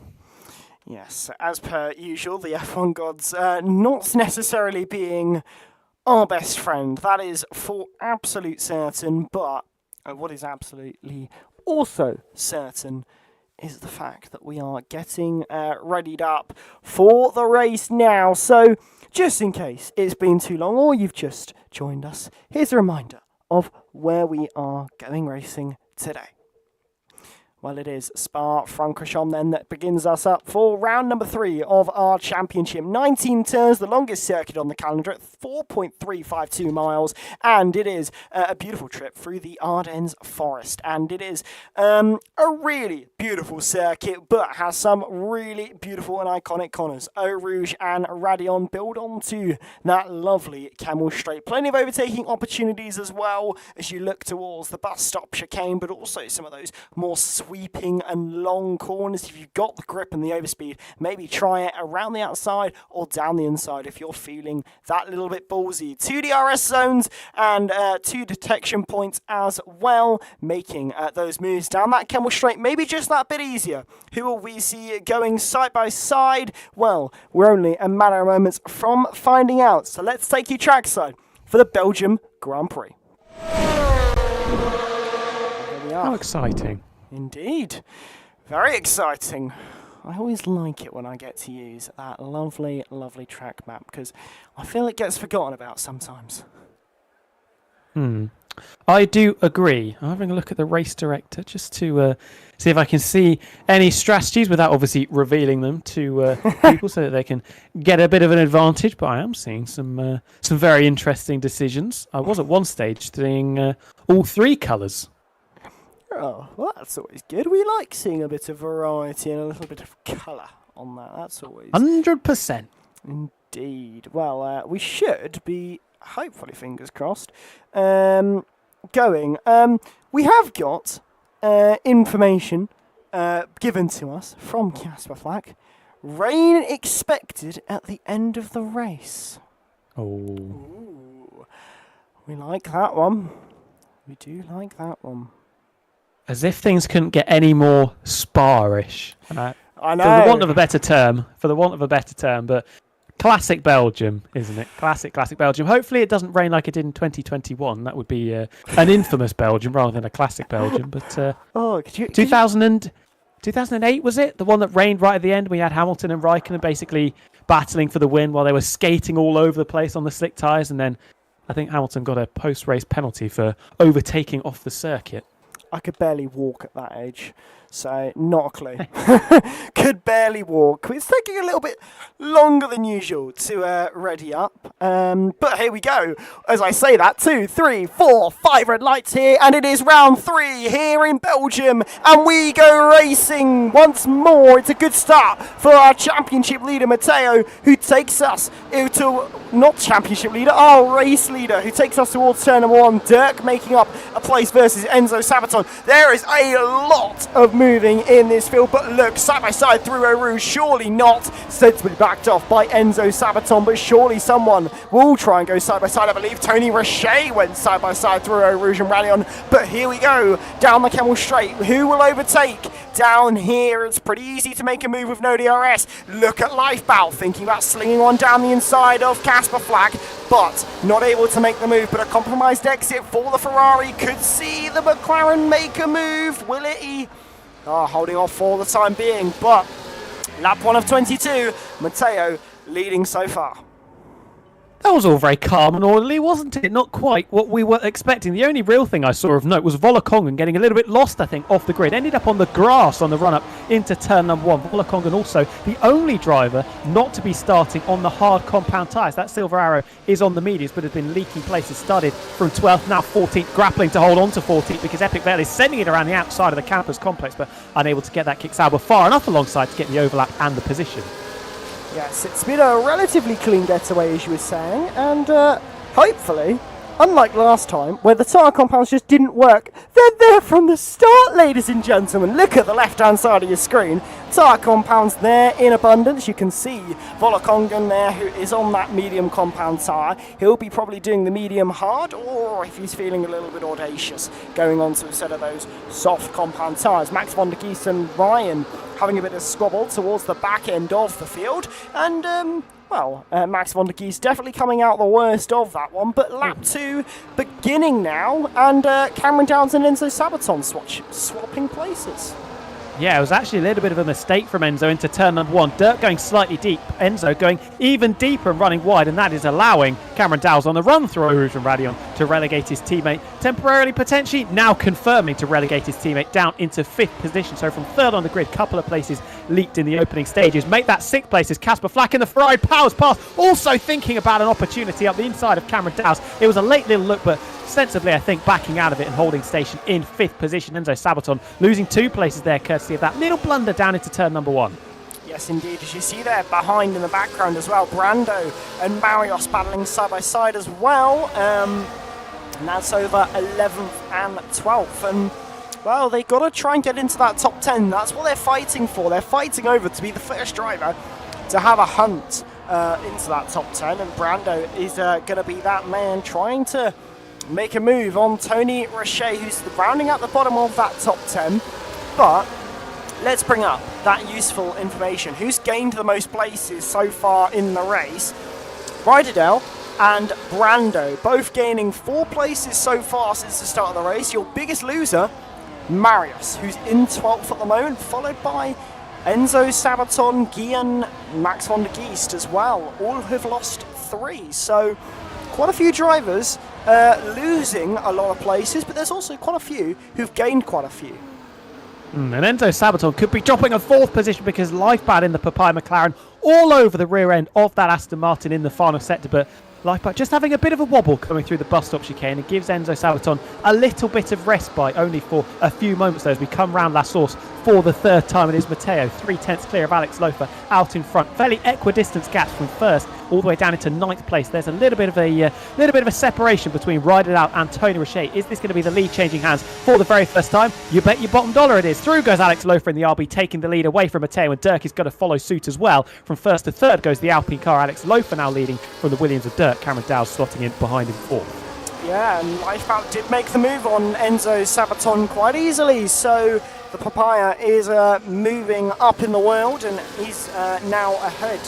Yes, as per usual, the F1 gods not necessarily being our best friend. That is for absolute certain, but what is absolutely also certain is the fact that we are getting readied up for the race now. So, just in case it's been too long or you've just joined us, here's a reminder of where we are going racing today. Well, it is Spa-Francorchamps then that begins us up for round number 3 of our championship. 19 turns, the longest circuit on the calendar at 4.352 miles. And it is a beautiful trip through the Ardennes forest. And it is a really beautiful circuit, but has some really beautiful and iconic corners. Eau Rouge and Radion build onto that lovely Camel Straight. Plenty of overtaking opportunities as well as you look towards the bus stop chicane, but also some of those more sweeping and long corners. If you've got the grip and the overspeed, maybe try it around the outside or down the inside if you're feeling that little bit ballsy. 2 DRS zones and 2 detection points as well, making those moves down that Camel Straight maybe just that bit easier. Who will we see going side by side? Well, we're only a matter of moments from finding out. So let's take you trackside for the Belgium Grand Prix. we How are. exciting. Indeed. Very exciting. I always like it when I get to use that lovely, lovely track map because I feel it gets forgotten about sometimes. I do agree. I'm having a look at the race director just to see if I can see any strategies without obviously revealing them to people so that they can get a bit of an advantage. But I am seeing some very interesting decisions. I was at one stage seeing all three colours. Oh, well, that's always good. We like seeing a bit of variety and a little bit of colour on that. That's always 100%. indeed. Well, we should be, hopefully, fingers crossed, going. We have got information given to us from Casper Flack. Rain expected at the end of the race. Oh. Ooh, we like that one. We do like that one. As if things couldn't get any more Spa-ish. I For know. the want of a better term, but classic Belgium, isn't it? Classic Belgium. Hopefully it doesn't rain like it did in 2021. That would be an infamous Belgium rather than a classic Belgium. But Could you 2008 was it? The one that rained right at the end. We had Hamilton and Raikkonen basically battling for the win while they were skating all over the place on the slick tyres. And then I think Hamilton got a post-race penalty for overtaking off the circuit. I could barely walk at that age, so not a clue. Could barely walk. It's taking a little bit longer than usual to ready up. But here we go. As I say that, 2, 3, 4, 5 red lights here, and it is round 3 here in Belgium, and we go racing once more. It's a good start for our championship leader, Matteo, who takes us to, not championship leader, our race leader, who takes us towards turn number 1. Dirk making up a place versus Enzo Sabaton. There is a lot of moving in this field, but look, side by side through Eau Rouge, surely not. Sensibly backed off by Enzo Sabaton, but surely someone will try and go side by side. I believe Tony Roche went side by side through Eau Rouge and rally on, but here we go, down the Camel Straight. Who will overtake? Down here, it's pretty easy to make a move with no DRS. Look at Lifebout, thinking about slinging one down the inside of Casper Flack, but not able to make the move. But a compromised exit for the Ferrari. Could see the McLaren make a move. Will it? Holding off for the time being, but lap 1 of 22, Matteo leading so far. That was all very calm and orderly, wasn't it? Not quite what we were expecting. The only real thing I saw of note was Volokongen getting a little bit lost, I think, off the grid. Ended up on the grass on the run-up into turn number 1. Volokongen also the only driver not to be starting on the hard compound tyres. That Silver Arrow is on the mediums, but has been leaking places. Started from 12th, now 14th, grappling to hold on to 14th because Epic Vale is sending it around the outside of the campus complex, but unable to get that kick Sauber far enough alongside to get the overlap and the position. Yes, it's been a relatively clean getaway, as you were saying, and hopefully, unlike last time, where the tyre compounds just didn't work, they're there from the start, ladies and gentlemen. Look at the left-hand side of your screen. Tyre compounds there in abundance. You can see Volokongen there, who is on that medium compound tyre. He'll be probably doing the medium hard, or if he's feeling a little bit audacious, going on to a set of those soft compound tyres. Max von der Gies and Ryan having a bit of squabble towards the back end of the field, and Max von der Gies definitely coming out the worst of that one, but lap 2 beginning now, and Cameron Downs and Enzo Sabaton swapping places. Yeah, it was actually a little bit of a mistake from Enzo into turn number 1. Dirk going slightly deep, Enzo going even deeper and running wide, and that is allowing Cameron Downs on the run through Eau Rouge and Radion to relegate his teammate temporarily, potentially now confirming to relegate his teammate down into 5th position. So from 3rd on the grid, couple of places leaked in the opening stages. Make that 6th place as Casper Flack in the Ferrari powers past, also thinking about an opportunity up the inside of Cameron Downs. It was a late little look, but sensibly, I think, backing out of it and holding station in 5th position. Enzo Sabaton losing 2 places there, courtesy of that little blunder down into turn number 1. Yes, indeed. As you see there, behind in the background as well, Brando and Marios battling side by side as well. And that's over 11th and 12th. And, well, they got to try and get into that top 10. That's what they're fighting for. They're fighting over to be the first driver to have a hunt into that top 10. And Brando is going to be that man trying to make a move on Tony Roche, who's rounding out the bottom of that top 10. But let's bring up that useful information. Who's gained the most places so far in the race? Ryderdale and Brando, both gaining 4 places so far since the start of the race. Your biggest loser Marius, who's in 12th at the moment, followed by Enzo Sabaton, Guillen, Max van der Geest as well. All have lost 3. So quite a few drivers losing a lot of places, but there's also quite a few who've gained quite a few. And Enzo Sabaton could be dropping a 4th position because Lifebad in the Papaya McLaren all over the rear end of that Aston Martin in the final sector, but Lifebad just having a bit of a wobble coming through the bus stop chicane. It gives Enzo Sabaton a little bit of respite, only for a few moments though, as we come round La Source for the 3rd time. It is Matteo, 3/10 clear of Alex Lofer, out in front. Fairly equidistant gaps from 1st all the way down into 9th place. There's a little bit of a separation between Ride It Out and Tony Roche. Is this going to be the lead changing hands for the very first time? You bet your bottom dollar it is. Through goes Alex Lofer in the RB, taking the lead away from Matteo, and Dirk is going to follow suit as well. From 1st to 3rd goes the Alpine car. Alex Lofer now leading from the Williams of Dirk. Cameron Dow's slotting in behind him 4th. Yeah, and Lifeboat did make the move on Enzo Sabaton quite easily, so the Papaya is moving up in the world, and he's now ahead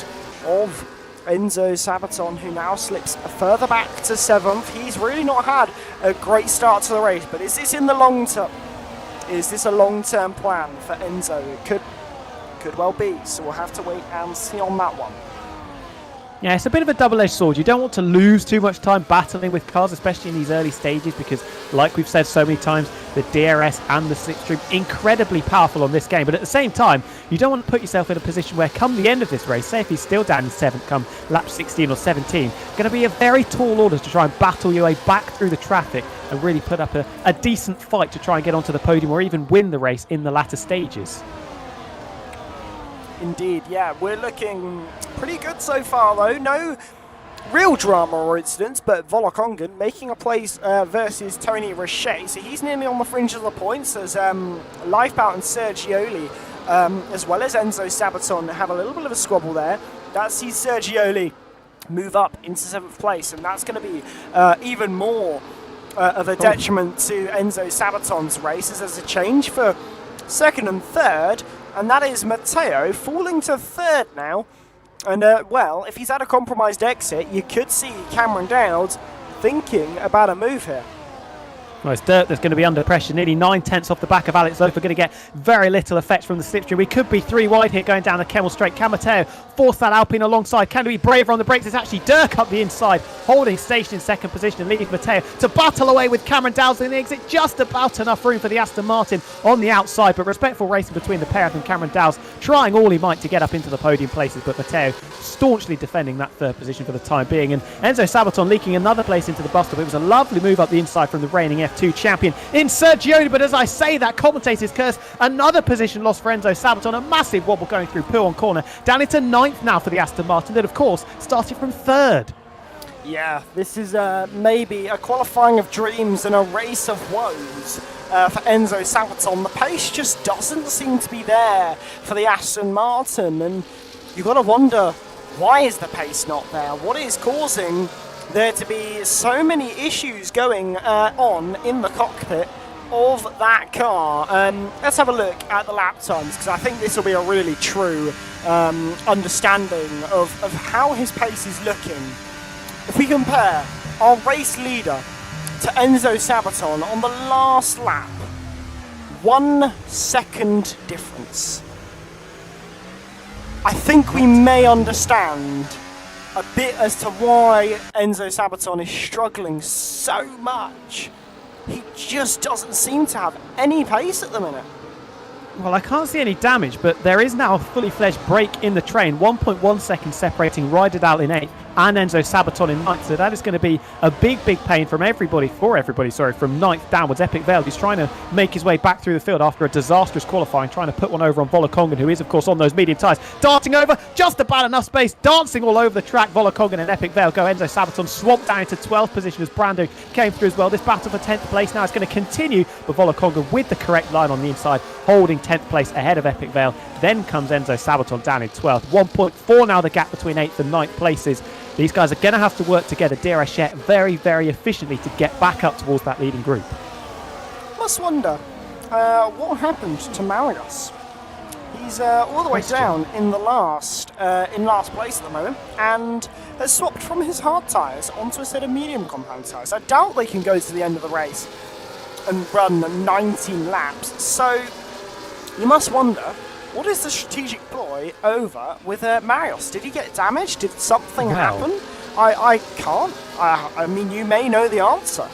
of Enzo Sabaton, who now slips further back to 7th. He's really not had a great start to the race, but is this in the long term? Is this a long-term plan for Enzo? It could well be, so we'll have to wait and see on that one. Yeah, it's a bit of a double-edged sword. You don't want to lose too much time battling with cars, especially in these early stages, because, like we've said so many times, the DRS and the slipstream incredibly powerful on this game. But at the same time, you don't want to put yourself in a position where, come the end of this race, say if he's still down in 7th, come lap 16 or 17, going to be a very tall order to try and battle your way back through the traffic and really put up a decent fight to try and get onto the podium or even win the race in the latter stages. Indeed, yeah, we're looking pretty good so far though. No real drama or incidents, but Volokongan making a place versus Tony Roche. So he's nearly on the fringe of the points as Lifebout and Sergioli, as well as Enzo Sabaton, have a little bit of a squabble there. That sees Sergioli move up into 7th place, and that's going to be even more of a detriment to Enzo Sabaton's race, as there's a change for 2nd and 3rd. And that is Matteo falling to 3rd now. And, well, if he's had a compromised exit, you could see Cameron Dowd thinking about a move here. Well, it's Dirk that's going to be under pressure, nearly 9/10 off the back of Alex Lofer, going to get very little effect from the slipstream. We could be 3 wide here going down the Kemmel Straight. Can Matteo force that Alpine alongside? Can we be braver on the brakes? It's actually Dirk up the inside, holding station in 2nd position and leading Matteo to battle away with Cameron Dowd in the exit. Just about enough room for the Aston Martin on the outside, but respectful racing between the pair of them. Cameron Dowd trying all he might to get up into the podium places, but Matteo staunchly defending that 3rd position for the time being. And Enzo Sabaton leaking another place into the bus stop. It was a lovely move up the inside from the reigning F2 champion in Sergioni, but as I say that, commentator's curse, another position lost for Enzo Sabaton. A massive wobble going through Pouhon corner, down into 9th now for the Aston Martin, that of course started from 3rd. Yeah, this is maybe a qualifying of dreams and a race of woes for Enzo Sabaton. The pace just doesn't seem to be there for the Aston Martin, and you've got to wonder, why is the pace not there? What is causing there to be so many issues going on in the cockpit of that car? Let's have a look at the lap times, because I think this will be a really true understanding of how his pace is looking. If we compare our race leader to Enzo Sabaton on the last lap, 1 second difference. I think we may understand a bit as to why Enzo Sabaton is struggling so much. He just doesn't seem to have any pace at the minute. Well, I can't see any damage, but there is now a fully fledged break in the train. 1.1 seconds separating Ride It Out in 8th and Enzo Sabaton in 9th. So that is going to be a big pain from everybody, from 9th downwards. Epic Vale, he's trying to make his way back through the field after a disastrous qualifying, trying to put one over on Volokongan, who is, of course, on those medium tyres. Darting over, just about enough space, dancing all over the track. Volokongan and Epic Vale go. Enzo Sabaton swamped down into 12th position as Brando came through as well. This battle for 10th place now is going to continue, but Volokongan with the correct line on the inside, holding 10th place ahead of Epic Vale. Then comes Enzo Sabaton down in 12th. 1.4 now the gap between 8th and 9th places. These guys are going to have to work together, DRS very, very efficiently to get back up towards that leading group. Must wonder what happened to Marius. He's all the way down in the last place at the moment, and has swapped from his hard tyres onto a set of medium compound tyres. I doubt they can go to the end of the race and run 19 laps. So you must wonder, what is the strategic ploy over with Marius? Did he get damaged? Did something happen? I can't. I mean, you may know the answer.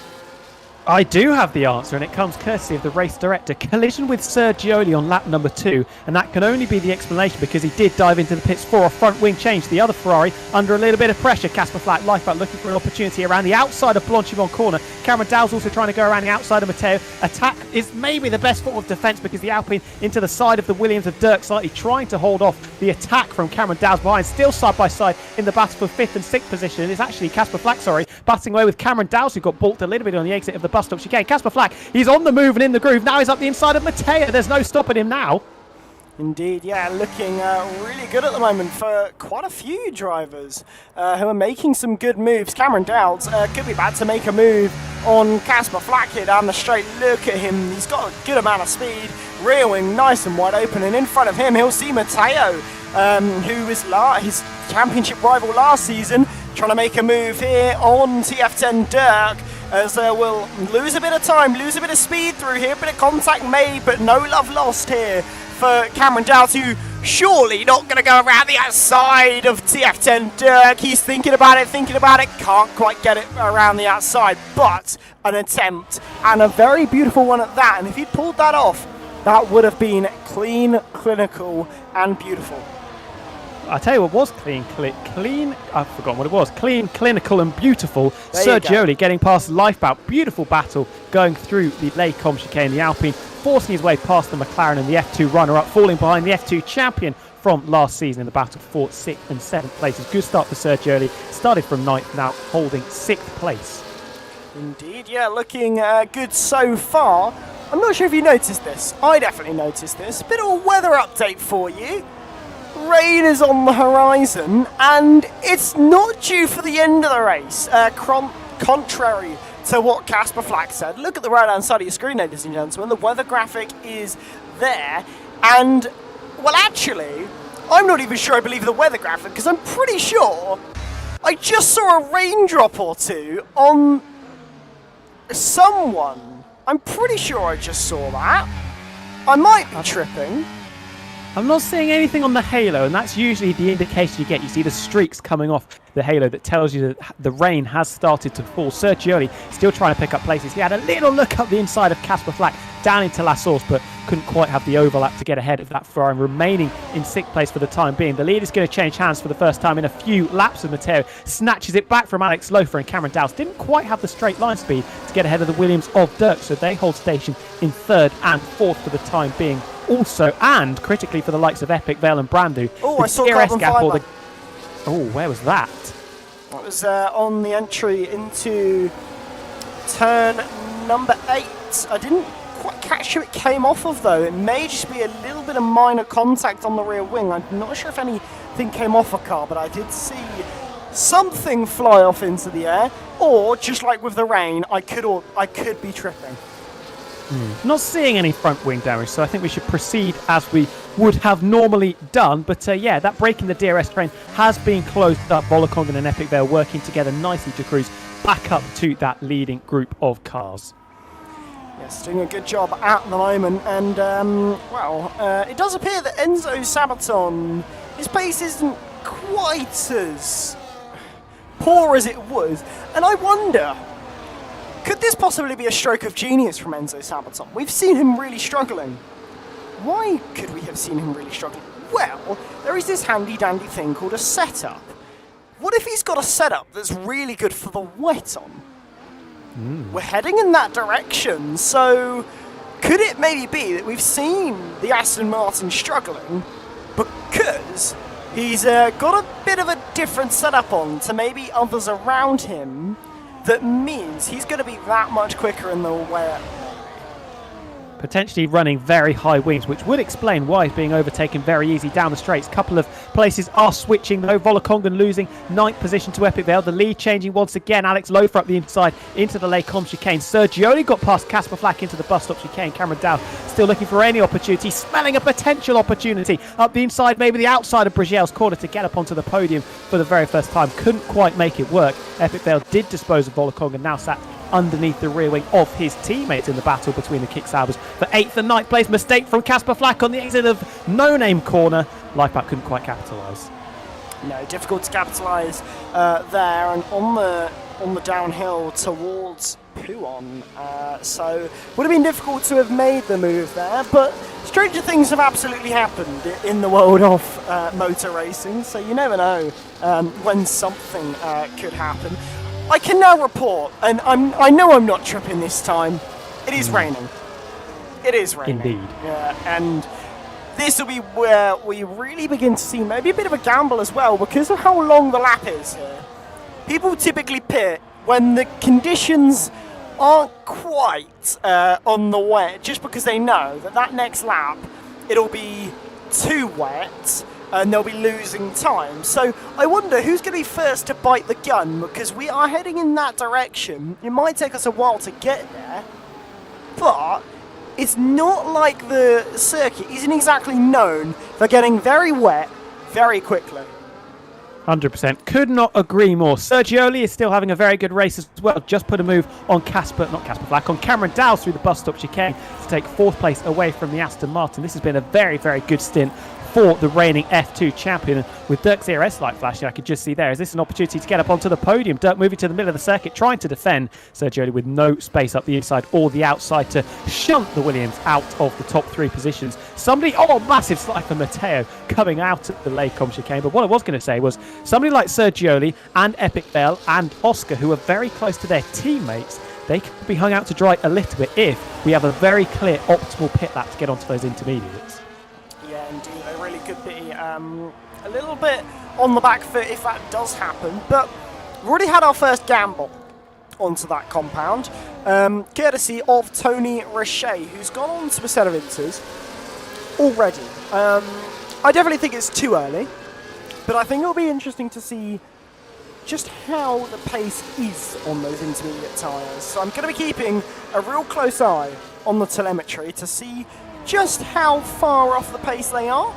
I do have the answer, and it comes courtesy of the race director. Collision with Sergioli on lap number 2, and that can only be the explanation because he did dive into the pits for a front wing change. The other Ferrari under a little bit of pressure. Casper Flack, Lifeboat looking for an opportunity around the outside of Blanchimont corner. Cameron Dow's also trying to go around the outside of Matteo. Attack is maybe the best form of defence because the Alpine into the side of the Williams of Dirk, slightly trying to hold off the attack from Cameron Dow's behind. Still side by side in the battle for 5th and 6th position. It's actually Casper Flack, battling away with Cameron Dow's, who got balked a little bit on the exit of the bus stop chicane. Casper Flack, he's on the move and in the groove. Now he's up the inside of Matteo. There's no stopping him now. Indeed, yeah, looking really good at the moment for quite a few drivers who are making some good moves. Cameron Dowds could be about to make a move on Casper Flack here down the straight. Look at him, he's got a good amount of speed. Rear wing nice and wide open, and in front of him he'll see Matteo, who was his championship rival last season, trying to make a move here on TF10 Dirk. As we'll lose a bit of time, lose a bit of speed through here, bit of contact made, but no love lost here for Cameron Dowds, who surely not going to go around the outside of TF10 Dirk. He's thinking about it, can't quite get it around the outside, but an attempt, and a very beautiful one at that. And if he'd pulled that off, that would have been clean, clinical, and beautiful. I tell you what was clean, I've forgotten what it was. Clean, clinical and beautiful. Sergioli getting past Lifeboat. Beautiful battle going through the Les Combes chicane. The Alpine forcing his way past the McLaren and the F2 runner-up, falling behind the F2 champion from last season in the battle for 6th and 7th places. Good start for Sergioli. Started from 9th, now holding 6th place. Indeed, yeah, looking good so far. I'm not sure if you noticed this. I definitely noticed this. A bit of a weather update for you. Rain is on the horizon, and it's not due for the end of the race, contrary to what Casper Flack said. Look at the right-hand side of your screen, ladies and gentlemen. The weather graphic is there, and, well, actually, I'm not even sure I believe the weather graphic, because I'm pretty sure I just saw a raindrop or two on someone. I'm pretty sure I just saw that. I might be tripping. I'm not seeing anything on the halo, and that's usually the indication you get. You see the streaks coming off the halo that tells you that the rain has started to fall. Sergioli still trying to pick up places. He had a little look up the inside of Casper Flack down into La Source, but couldn't quite have the overlap to get ahead of that Ferrari, remaining in 6th place for the time being. The lead is going to change hands for the first time in a few laps, of Matteo snatches it back from Alex Lofer, and Cameron Dow's didn't quite have the straight line speed to get ahead of the Williams of Dirk, so they hold station in 3rd and 4th for the time being. Also, and critically for the likes of Epic, Vale and Brandu. Oh, I saw carbon fibre. Oh, where was that? That was on the entry into turn number 8. I didn't quite catch who it came off of, though. It may just be a little bit of minor contact on the rear wing. I'm not sure if anything came off a car, but I did see something fly off into the air. Or, just like with the rain, I could be tripping. Not seeing any front wing damage, so I think we should proceed as we would have normally done. But yeah, that break in the DRS train has been closed up. Volakongen and Epic Vale working together nicely to cruise back up to that leading group of cars. Yes, doing a good job at the moment. And, it does appear that Enzo Sabaton, his pace isn't quite as poor as it was. And I wonder, could this possibly be a stroke of genius from Enzo Sabaton? We've seen him really struggling. Why could we have seen him really struggling? Well, there is this handy-dandy thing called a setup. What if he's got a setup that's really good for the wet on? We're heading in that direction, so could it maybe be that we've seen the Aston Martin struggling because he's got a bit of a different setup on to maybe others around him? That means he's going to be that much quicker in the wet. Potentially running very high wings, which would explain why he's being overtaken very easy down the straights. Couple of places are switching though. Volakongen losing 9th position to Epic Vale. The lead changing once again. Alex Lofer up the inside into the Les Combes chicane. Sergioli got past Casper Flack into the bus stop chicane. Cameron Dow still looking for any opportunity, smelling a potential opportunity up the inside, maybe the outside of Brigel's corner to get up onto the podium for the very first time. Couldn't quite make it work. Epic Vale did dispose of Volakongen, now sat underneath the rear wing of his teammates in the battle between the Kicksaubers for 8th and 9th place. Mistake from Casper Flack on the exit of no-name corner. Lifeback couldn't quite capitalise. No, difficult to capitalise there, and on the downhill towards Puon. So would have been difficult to have made the move there, but stranger things have absolutely happened in the world of motor racing, so you never know when something could happen. I can now report, and I know I'm not tripping this time, it is raining. It is raining. Indeed. Yeah, and this will be where we really begin to see maybe a bit of a gamble as well, because of how long the lap is here. People typically pit when the conditions aren't quite on the wet, just because they know that next lap it'll be too wet and they'll be losing time. So I wonder who's going to be first to bite the gun, because we are heading in that direction. It might take us a while to get there, but it's not like the circuit isn't exactly known for getting very wet very quickly. 100%. Could not agree more. Sergioli is still having a very good race as well. Just put a move on on Cameron Dowles through the bus stop chicane to take 4th place away from the Aston Martin. This has been a very, very good stint for the reigning F2 champion. And with Dirk's ERS light flashing, I could just see there, is this an opportunity to get up onto the podium? Dirk moving to the middle of the circuit, trying to defend. Sergioli with no space up the inside or the outside to shunt the Williams out of the top 3 positions. Massive slide for Matteo coming out of the Lacombe chicane. But what I was going to say was somebody like Sergioli and Epic Fail and Oscar, who are very close to their teammates, they could be hung out to dry a little bit if we have a very clear optimal pit lap to get onto those intermediates. Yeah, indeed, they really could be a little bit on the back foot if that does happen. But we've already had our first gamble onto that compound, courtesy of Tony Richet, who's gone on to a set of Inters already. I definitely think it's too early, but I think it'll be interesting to see just how the pace is on those intermediate tyres. So I'm going to be keeping a real close eye on the telemetry to see just how far off the pace they are,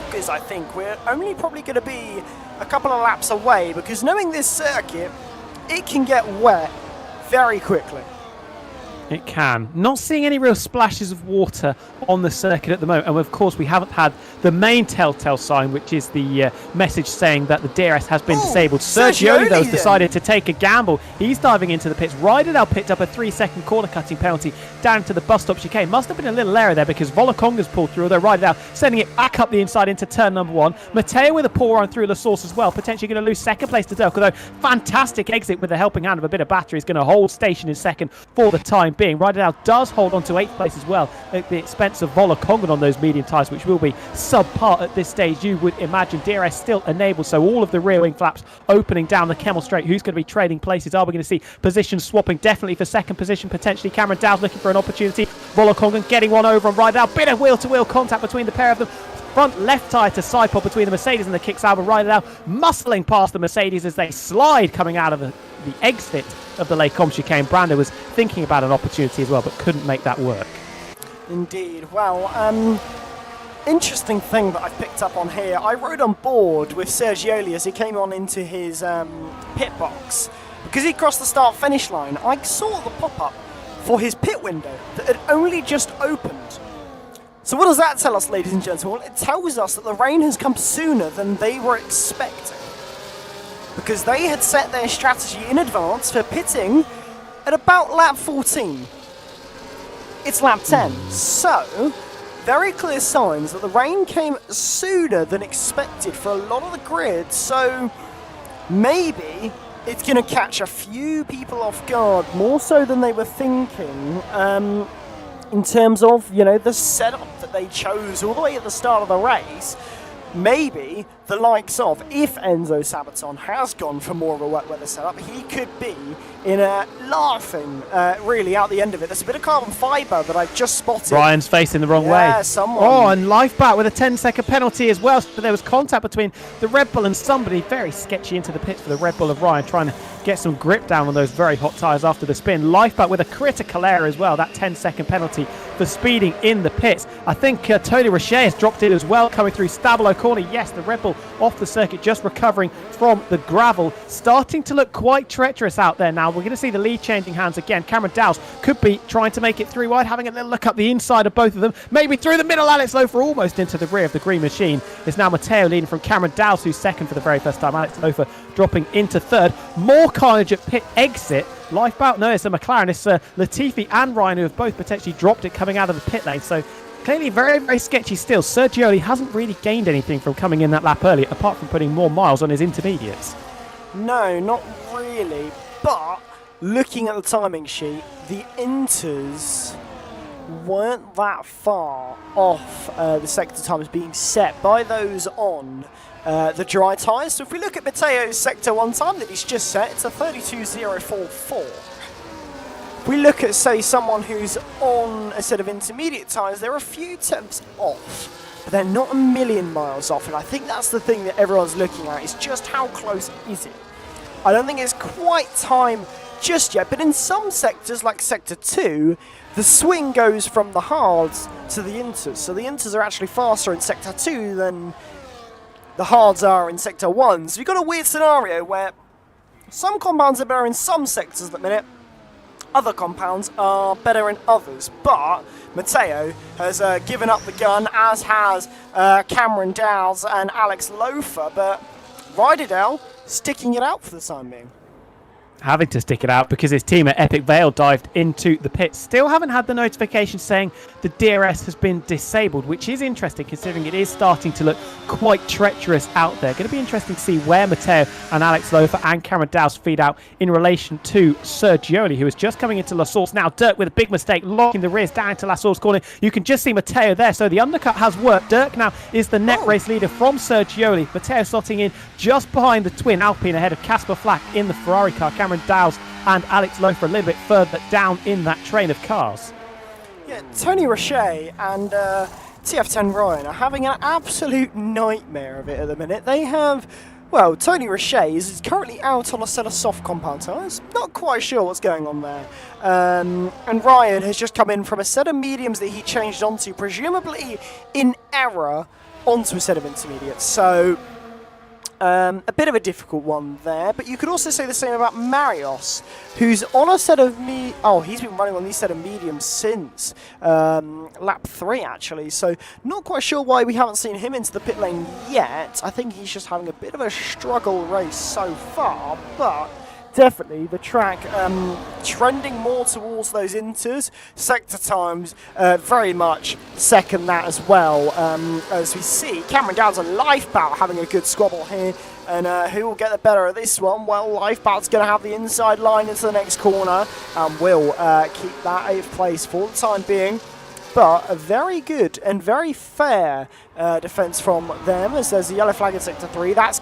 because I think we're only probably going to be a couple of laps away, because knowing this circuit, it can get wet very quickly. It can. Not seeing any real splashes of water on the circuit at the moment. And of course, we haven't had the main telltale sign, which is the message saying that the DRS has been disabled. Sergioli, though, has decided to take a gamble. He's diving into the pits. Ryder now picked up a 3-second corner cutting penalty down to the bus stop chicane. Must have been a little error there, because Volokonga's pulled through, although Ryder now sending it back up the inside into turn number 1. Matteo with a poor run through La Source as well, potentially going to lose second place to Dirk, although fantastic exit with the helping hand of a bit of battery is going to hold station in second for the time being. Ryder now does hold on to 8th place as well at the expense of Volokonga on those medium tyres, which will be subpar at this stage, you would imagine. DRS still enabled, so all of the rear wing flaps opening down the Kemmel Straight. Who's going to be trading places? Are we going to see position swapping? Definitely for second position, potentially Cameron Dowles looking for an opportunity. Volokonga getting one over on Ryder now. Bit of wheel-to-wheel contact between the pair of them. Front left tyre to side pod between the Mercedes and the Kicksauber. Ryder now muscling past the Mercedes as they slide coming out of the exit of the Lacombe chicane. Brando was thinking about an opportunity as well, but couldn't make that work. Indeed. Well, interesting thing that I picked up on here. I rode on board with Sergioli as he came on into his pit box. Because he crossed the start-finish line, I saw the pop-up for his pit window that had only just opened. So what does that tell us, ladies and gentlemen? Well, it tells us that the rain has come sooner than they were expecting, because they had set their strategy in advance for pitting at about lap 14. It's lap 10. So, very clear signs that the rain came sooner than expected for a lot of the grid. So, maybe it's going to catch a few people off guard, more so than they were thinking, in terms of, the setup that they chose all the way at the start of the race. Maybe the likes of, if Enzo Sabaton has gone for more of a wet weather setup, he could be in a laughing really out the end of it. There's a bit of carbon fibre that I've just spotted. Ryan's facing the wrong way. Yeah, someone. Oh, and Lifeback with a 10-second penalty as well. So there was contact between the Red Bull and somebody very sketchy into the pits for the Red Bull of Ryan, trying to get some grip down on those very hot tyres after the spin. Lifeback with a critical error as well. That 10-second penalty for speeding in the pits. I think Tony Rocher has dropped in as well, coming through Stabilo corner. Yes, the Red Bull off the circuit, just recovering from the gravel. Starting to look quite treacherous out there now. We're going to see the lead changing hands again. Cameron Dowles could be trying to make it through wide, having a little look up the inside of both of them. Maybe through the middle. Alex Lofer almost into the rear of the green machine. It's now Matteo leading from Cameron Dowles, who's second for the very first time. Alex Lofer dropping into third. More carnage at pit exit. Lifeboat, no, it's a McLaren. It's Latifi and Ryan who have both potentially dropped it coming out of the pit lane. So clearly very, very sketchy still. Sergioli hasn't really gained anything from coming in that lap earlier, apart from putting more miles on his intermediates. No, not really. But looking at the timing sheet, the Inters weren't that far off the sector times being set by those on the dry tyres. So if we look at Matteo's sector 1 time that he's just set, it's a 32.044. If we look at, say, someone who's on a set of intermediate tyres, they're a few tenths off, but they're not a million miles off, and I think that's the thing that everyone's looking at, is just how close is it. I don't think it's quite time just yet, but in some sectors, like Sector 2, the swing goes from the hards to the inters. So the inters are actually faster in Sector 2 than the hards are in Sector 1. So you've got a weird scenario where some compounds are better in some sectors at the minute, other compounds are better in others. But Matteo has given up the gun, as has Cameron Dowles and Alex Lofer, but Ryderdale sticking it out for the time being. Having to stick it out because his team at Epic Vale dived into the pit. Still haven't had the notification saying the DRS has been disabled, which is interesting considering it is starting to look quite treacherous out there. Going to be interesting to see where Matteo and Alex Lofer and Cameron Dowles feed out in relation to Sergioli, who is just coming into La Source now. Dirk with a big mistake, locking the rears down into La Source corner. You can just see Matteo there, so the undercut has worked. Dirk now is the net race leader from Sergioli. Matteo slotting in just behind the twin Alpine ahead of Casper Flack in the Ferrari car. Cameron Dowles and Alex Lofer a little bit further down in that train of cars. Yeah, Tony Rocher and TF10 Ryan are having an absolute nightmare of it at the minute. They have, well, Tony Rocher is currently out on a set of soft compound tyres. Not quite sure what's going on there. And Ryan has just come in from a set of mediums that he changed onto, presumably in error, onto a set of intermediates. So a bit of a difficult one there, but you could also say the same about Marios, who's on a set of he's been running on these set of mediums since lap 3 actually, so not quite sure why we haven't seen him into the pit lane yet. I think he's just having a bit of a struggle race so far, but definitely the track trending more towards those inters. Sector times very much second that as well, as we see Cameron Dowles and Lifebout having a good squabble here. And who will get the better of this one? Well, Lifebout's going to have the inside line into the next corner and will keep that 8th place for the time being. But a very good and very fair defence from them, as there's a yellow flag in Sector 3. That's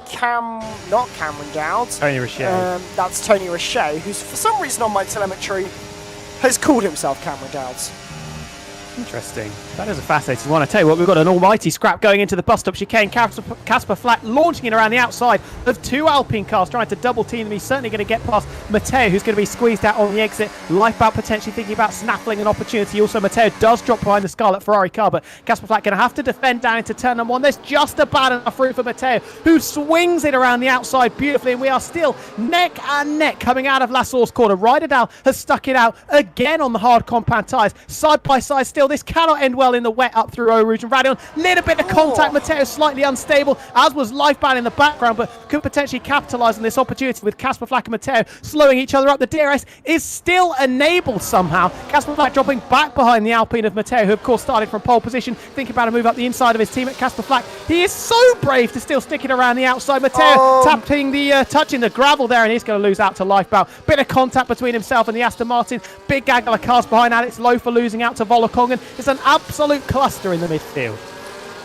not Cameron Dowdes. Tony Rocher. That's Tony Rocher, who's for some reason on my telemetry has called himself Cameron Dowdes. Interesting. That is a fascinating one. I tell you what, we've got an almighty scrap going into the bus stop chicane. Casper Flack launching it around the outside of 2 Alpine cars, trying to double team them. He's certainly going to get past Matteo, who's going to be squeezed out on the exit. Lifebout potentially thinking about snaffling an opportunity. Also, Matteo does drop behind the Scarlet Ferrari car, but Casper Flack going to have to defend down into turn number 1. There's just about enough room for Matteo, who swings it around the outside beautifully, and we are still neck and neck coming out of La Source corner. Ryderdale has stuck it out again on the hard compound tyres. Side by side still. This cannot end well in the wet up through Eau Rouge and Radion. Little bit of contact. Matteo slightly unstable, as was Lifebound in the background, but could potentially capitalise on this opportunity with Casper Flack and Matteo slowing each other up. The DRS is still enabled somehow. Casper Flack dropping back behind the Alpine of Matteo, who of course started from pole position, thinking about a move up the inside of his teammate Casper Flack. He is so brave to still stick it around the outside. Matteo touching the gravel there, and he's going to lose out to Lifebound. Bit of contact between himself and the Aston Martin. Big gaggle of cars behind Alex Lofer losing out to Volokongen. It's an absolute cluster in the midfield.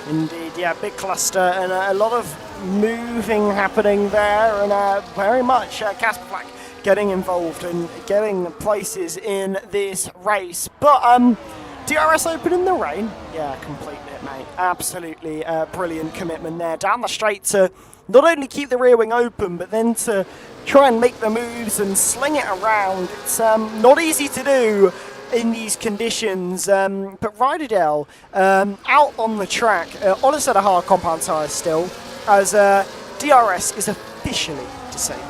Indeed, yeah, big cluster and a lot of moving happening there, and very much Casper Flack getting involved and getting places in this race. But DRS open in the rain? Yeah, completely it, mate. Absolutely brilliant commitment there. Down the straight to not only keep the rear wing open, but then to try and make the moves and sling it around. It's not easy to do in these conditions. But Ryderdale out on the track, on a set of hard compound tyres still, as DRS is officially disabled.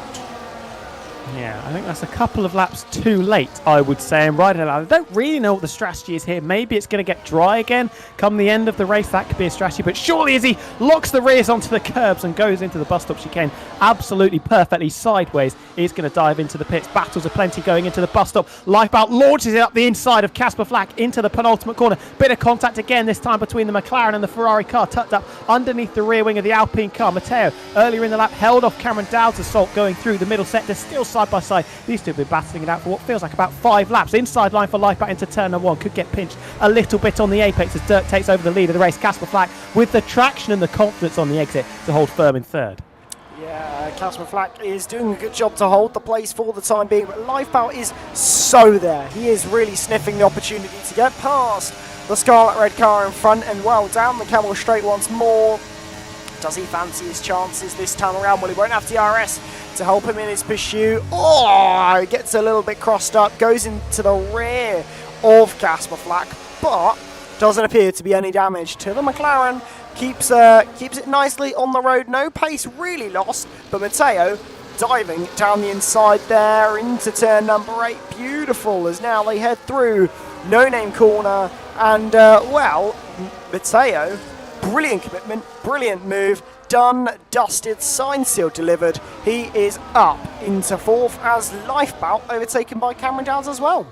Yeah, I think that's a couple of laps too late, I would say. And Ryderdale, I don't really know what the strategy is here. Maybe it's going to get dry again come the end of the race. That could be a strategy. But surely as he locks the rears onto the curbs and goes into the bus stop chicane absolutely perfectly sideways, he's going to dive into the pits. Battles are plenty going into the bus stop. Lifeboat launches it up the inside of Casper Flack into the penultimate corner. Bit of contact again, this time between the McLaren and the Ferrari car, tucked up underneath the rear wing of the Alpine car. Matteo, earlier in the lap, held off Cameron Dowd's assault going through the middle sector, still side by side. These two have been battling it out for what feels like about 5 laps. Inside line for Lifeboat into turn number 1. Could get pinched a little bit on the apex as Dirk takes over the lead of the race. Casper Flack with the traction and the confidence on the exit to hold firm in third. Yeah, Casper Flack is doing a good job to hold the place for the time being, but Lifeboat is so there. He is really sniffing the opportunity to get past the Scarlet Red car in front and, well, down the Camel Straight once more. Does he fancy his chances this time around? Well, he won't have DRS to help him in his pursuit. Oh, he gets a little bit crossed up, goes into the rear of Casper Flack, but doesn't appear to be any damage to the McLaren. Keeps it nicely on the road. No pace really lost, but Matteo diving down the inside there into turn number 8. Beautiful, as now they head through No Name Corner. And, well, Matteo, brilliant commitment, brilliant move. Done, dusted, signed, sealed, delivered. He is up into 4th as Lifeboat overtaken by Cameron Downs as well.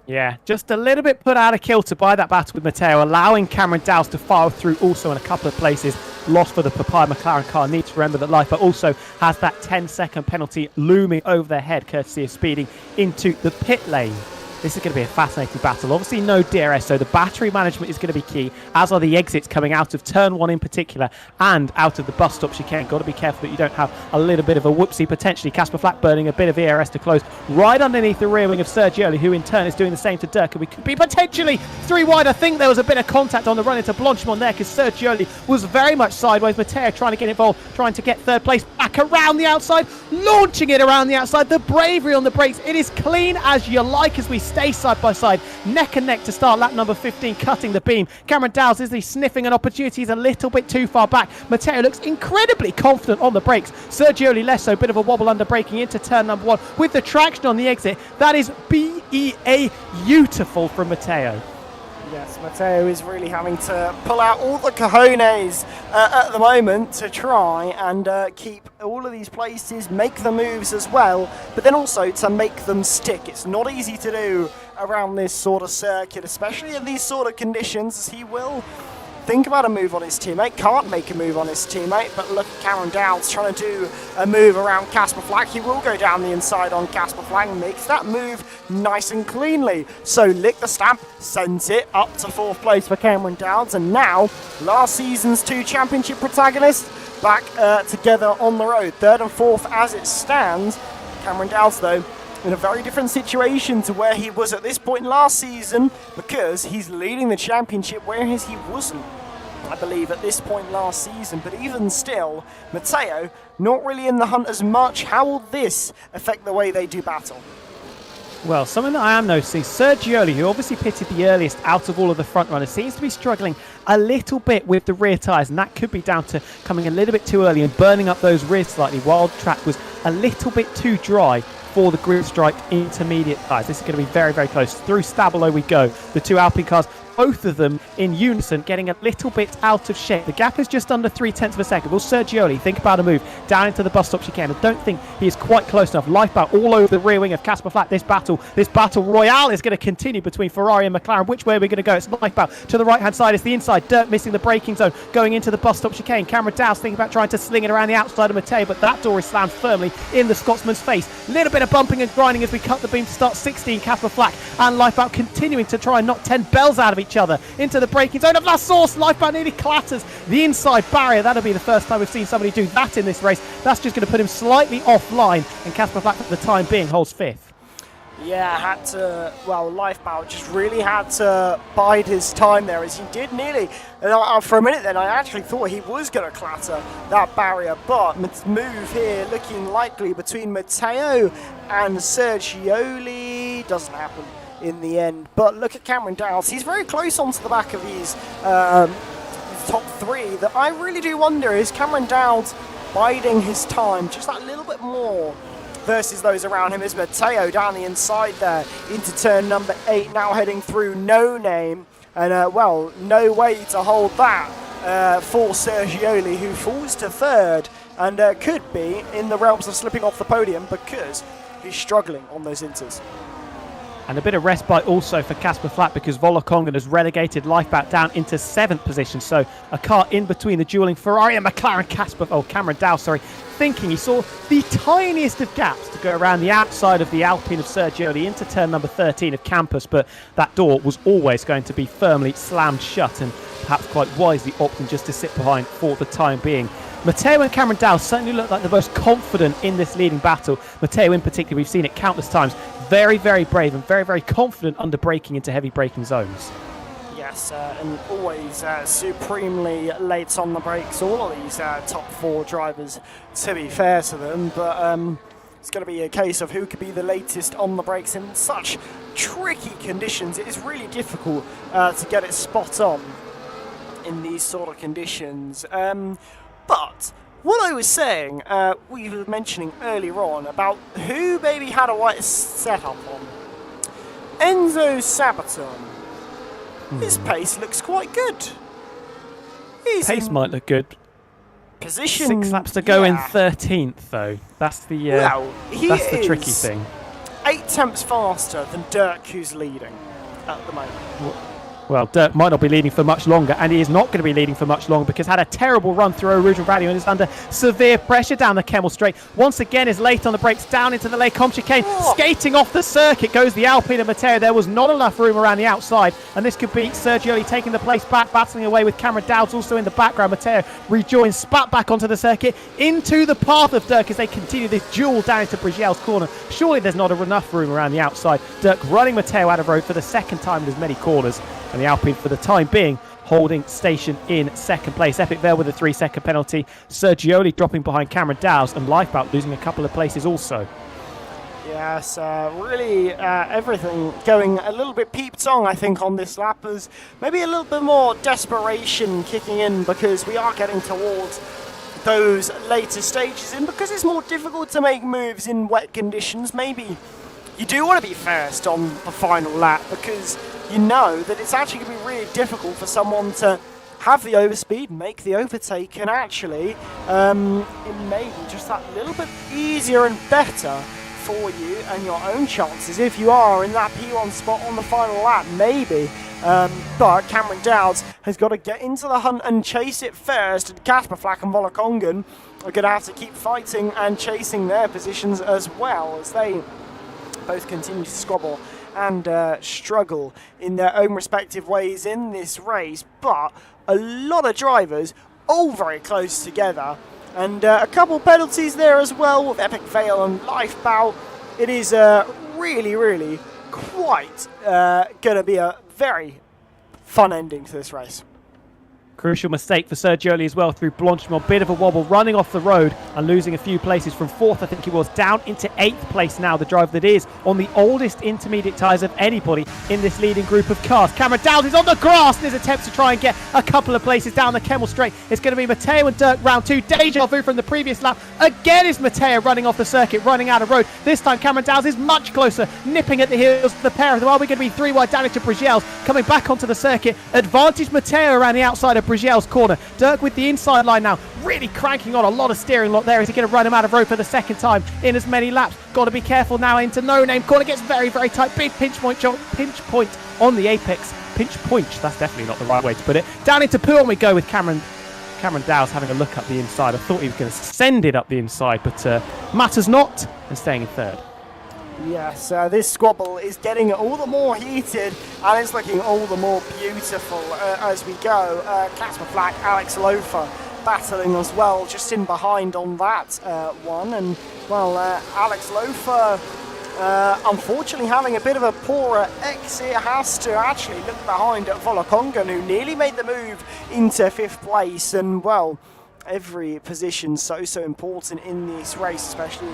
Yeah, just a little bit put out of kilter by that battle with Matteo, allowing Cameron Downs to file through also in a couple of places. Lost for the Papaya McLaren car. Need to remember that Lifeboat also has that 10-second penalty looming over their head, courtesy of speeding into the pit lane. This is going to be a fascinating battle. Obviously, no DRS, so the battery management is going to be key, as are the exits coming out of turn 1 in particular and out of the bus stop chicane. Got to be careful that you don't have a little bit of a whoopsie potentially. Casper Flack burning a bit of ERS to close right underneath the rear wing of Sergioli, who in turn is doing the same to Dirk. And we could be potentially 3 wide. I think there was a bit of contact on the run into Blanchimont there because Sergioli was very much sideways. Matteo trying to get involved, trying to get third place back around the outside, launching it around the outside. The bravery on the brakes. It is clean as you like as we stay side by side, neck and neck to start lap number 15, cutting the beam. Cameron Downs, is he sniffing an opportunity? He's a little bit too far back. Matteo looks incredibly confident on the brakes. Sergioli less so, bit of a wobble under braking into turn number 1 with the traction on the exit. That is beautiful from Matteo. Yes, Matteo is really having to pull out all the cojones at the moment to try and keep all of these places, make the moves as well, but then also to make them stick. It's not easy to do around this sort of circuit, especially in these sort of conditions, as he will think about a move on his teammate, can't make a move on his teammate, but look at Cameron Downs trying to do a move around Casper Flack. He will go down the inside on Casper Flack and makes that move nice and cleanly. So lick the stamp, sends it up to 4th place for Cameron Downs, and now last season's 2 championship protagonists back together on the road. 3rd and 4th as it stands. Cameron Downs, though, in a very different situation to where he was at this point last season, because he's leading the championship, whereas he wasn't, I believe, at this point last season. But even still, Matteo not really in the hunt as much. How will this affect the way they do battle? Well, something that I am noticing, Sergioli, who obviously pitted the earliest out of all of the front runners, seems to be struggling a little bit with the rear tyres, and that could be down to coming a little bit too early and burning up those rears slightly while the track was a little bit too dry for the grid stripe intermediate tyres. This is going to be very, very close. Through Stabilo we go. The 2 Alpine cars, both of them in unison, getting a little bit out of shape. The gap is just under 0.3 of a second. Will Sergioli think about a move down into the bus stop chicane? I don't think he is quite close enough. Lifeboat all over the rear wing of Casper Flack. This battle royale is going to continue between Ferrari and McLaren. Which way are we going to go? It's Lifeboat to the right-hand side. It's the inside. Dirk missing the braking zone, going into the bus stop chicane. Cameron Downs thinking about trying to sling it around the outside of Matteo, but that door is slammed firmly in the Scotsman's face. Little bit of bumping and grinding as we cut the beam to start 16. Casper Flack and Lifeboat continuing to try and knock 10 bells out of each other into the braking zone of La Source. Lifeboat nearly clatters the inside barrier. That'll be the first time we've seen somebody do that in this race. That's just going to put him slightly offline, and Casper Flack for the time being holds 5th. Yeah, Lifeboat just really had to bide his time there, as he did nearly. For a minute then, I actually thought he was going to clatter that barrier, but move here looking likely between Matteo and Sergioli. Doesn't happen. in the end. But look at Cameron Dowds. He's very close onto the back of these top three. That I really do wonder, is Cameron Dowds biding his time just that little bit more versus those around him? Is Matteo down the inside there into turn number 8, now heading through No Name. And, well, no way to hold that for Sergioli, who falls to third and could be in the realms of slipping off the podium because he's struggling on those inters. And a bit of respite also for Casper Flat because Volokongen has relegated Lifeboat down into 7th position. So a car in between the dueling Ferrari and McLaren. Cameron Dowds, thinking he saw the tiniest of gaps to go around the outside of the Alpine of Sergioli into turn number 13 of Campus, but that door was always going to be firmly slammed shut, and perhaps quite wisely opting just to sit behind for the time being. Matteo and Cameron Dowds certainly look like the most confident in this leading battle. Matteo in particular, we've seen it countless times, very, very brave and very, very confident under braking into heavy braking zones. Yes, and always supremely late on the brakes, all of these top 4 drivers, to be fair to them. But it's going to be a case of who could be the latest on the brakes in such tricky conditions. It is really difficult to get it spot on in these sort of conditions. But what I was saying, we were mentioning earlier on about who maybe had a right setup on. Enzo Sabaton. His pace looks quite good. Pace might look good. Position 6 laps to go in 13th, though. That's the that's the tricky thing. 8 tenths faster than Dirk, who's leading at the moment. Well, Dirk might not be leading for much longer, and he is not going to be leading for much longer because had a terrible run through original value and is under severe pressure down the Kemmel Straight. Once again is late on the brakes, down into the Les Combes chicane, skating off the circuit goes the Alpine of Matteo. There was not enough room around the outside, and this could be Sergioli taking the place back, battling away with Cameron Dowds also in the background. Matteo rejoins, spat back onto the circuit, into the path of Dirk as they continue this duel down into Brigel's corner. Surely there's not enough room around the outside. Dirk running Matteo out of road for the second time in as many corners. And the Alpine, for the time being, holding station in second place. Epic Vale with a 3-second penalty. Sergioli dropping behind Cameron Dowds, and Lifeboat losing a couple of places also. Yes, really everything going a little bit peep-tong, I think, on this lap. As maybe a little bit more desperation kicking in because we are getting towards those later stages, and because it's more difficult to make moves in wet conditions, maybe you do want to be first on the final lap because you know that it's actually going to be really difficult for someone to have the overspeed, make the overtake, and actually it may be just that little bit easier and better for you and your own chances if you are in that P1 spot on the final lap, maybe. But Cameron Dowds has got to get into the hunt and chase it first, and Casper Flack and Volokongen are going to have to keep fighting and chasing their positions as well as they both continue to squabble and struggle in their own respective ways in this race. But a lot of drivers all very close together, and a couple penalties there as well with Epic Vale and Lifebout. It is really, really quite going to be a very fun ending to this race. Crucial mistake for Sergioli as well through Blanchimont. Bit of a wobble, running off the road and losing a few places from 4th, I think he was, down into 8th place now. The driver that is on the oldest intermediate tyres of anybody in this leading group of cars. Cameron Dowds is on the grass in his attempts to try and get a couple of places down the Kemmel Straight. It's going to be Matteo and Dirk round 2. Deja vu from the previous lap. Again is Matteo running off the circuit, running out of road. This time Cameron Dowds is much closer, nipping at the heels of the pair of them. Are we going to be 3 wide down into Brigel's, coming back onto the circuit. Advantage Matteo around the outside of Brigel's corner. Dirk with the inside line now, really cranking on a lot of steering lot there. Is he going to run him out of road for the second time in as many laps? Got to be careful now into No Name. Corner gets very, very tight. Big pinch point on the apex. Pinch point, that's definitely not the right way to put it. Down into Pool we go with Cameron Dowds having a look up the inside. I thought he was going to send it up the inside, but matters not, and staying in third. Yes, this squabble is getting all the more heated and it's looking all the more beautiful as we go. Casper Flack, Alex Lofer battling as well, just in behind on that one. And, well, Alex Lofer, unfortunately having a bit of a poorer exit, has to actually look behind at Volokongen, who nearly made the move into 5th place. And, well, every position so important in this race, especially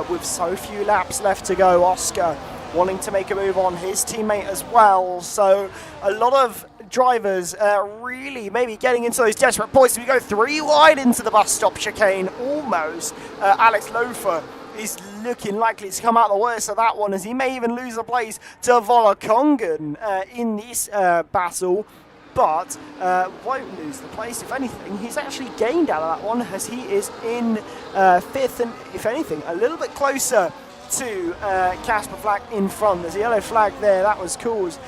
with so few laps left to go. Oscar wanting to make a move on his teammate as well. So a lot of drivers really maybe getting into those desperate points. We go 3 wide into the bus stop chicane, almost. Alex Lofer is looking likely to come out the worst of that one, as he may even lose the place to Volokongan in this battle, but won't lose the place. If anything, he's actually gained out of that one, as he is in 5th, and if anything, a little bit closer to Casper Flack in front. There's a yellow flag there that was caused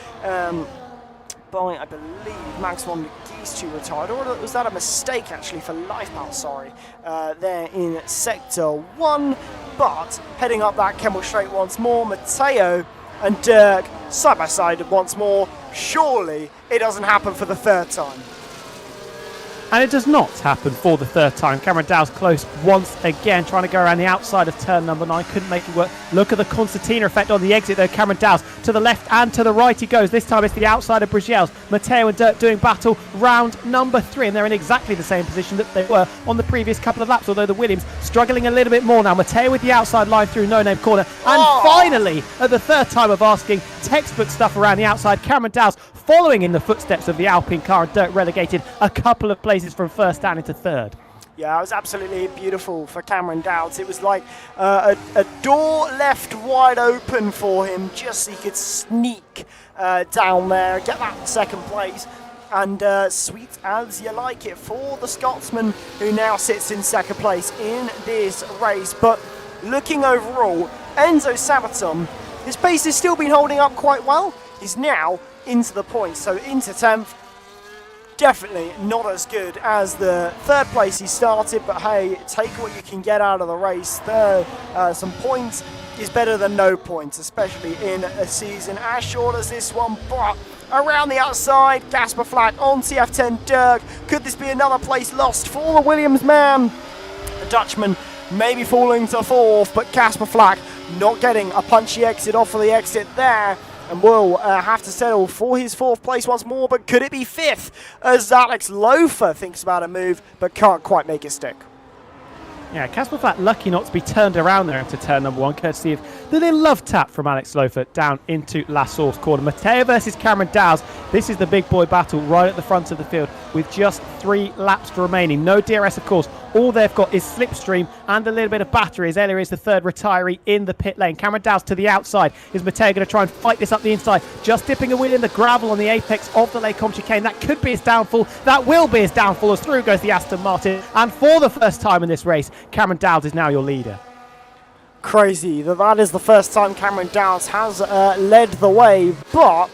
by, I believe, Max von Geese to retired, or was that a mistake actually for Lifebound, sorry, there in Sector 1. But heading up that Kemmel Straight once more, Matteo and Dirk side by side once more. Surely it doesn't happen for the 3rd time. And it does not happen for the 3rd time. Cameron Dow's close once again, trying to go around the outside of turn number 9. Couldn't make it work. Look at the concertina effect on the exit though. Cameron Dow's to the left and to the right he goes. This time it's the outside of Brigel's. Matteo and Dirk doing battle round number 3. And they're in exactly the same position that they were on the previous couple of laps, although the Williams struggling a little bit more now. Matteo with the outside line through no-name corner. And finally, at the 3rd time of asking, textbook stuff around the outside. Cameron Dow's following in the footsteps of the Alpine car, and Dirk relegated a couple of places from 1st down into 3rd. Yeah, it was absolutely beautiful for Cameron Dowds. It was like a door left wide open for him, just so he could sneak down there, get that 2nd place, and sweet as you like it for the Scotsman, who now sits in 2nd place in this race. But looking overall, Enzo Sabaton, his pace has still been holding up quite well. He's now into the points, so into 10th. Definitely not as good as the 3rd place he started, but hey, take what you can get out of the race. Some points is better than no points, especially in a season as short as this one. But around the outside, Casper Flack on TF10 Dirk. Could this be another place lost for the Williams man? The Dutchman maybe falling to 4th, but Casper Flack not getting a punchy exit off of the exit there, and will have to settle for his 4th place once more. But could it be 5th, as Alex Lofer thinks about a move but can't quite make it stick? Yeah, Casper Flack lucky not to be turned around there into turn number 1, courtesy of the little love tap from Alex Lofer down into La Source corner. Matteo versus Cameron Dow's. This is the big boy battle right at the front of the field with just 3 laps remaining. No DRS, of course. All they've got is slipstream and a little bit of battery, as Elia is the 3rd retiree in the pit lane. Cameron Dow's to the outside. Is Matteo going to try and fight this up the inside? Just dipping a wheel in the gravel on the apex of the Lake Combe chicane. That could be his downfall. That will be his downfall, as through goes the Aston Martin. And for the first time in this race, Cameron Dowd is now your leader. Crazy that is the first time Cameron Dowds has led the way, but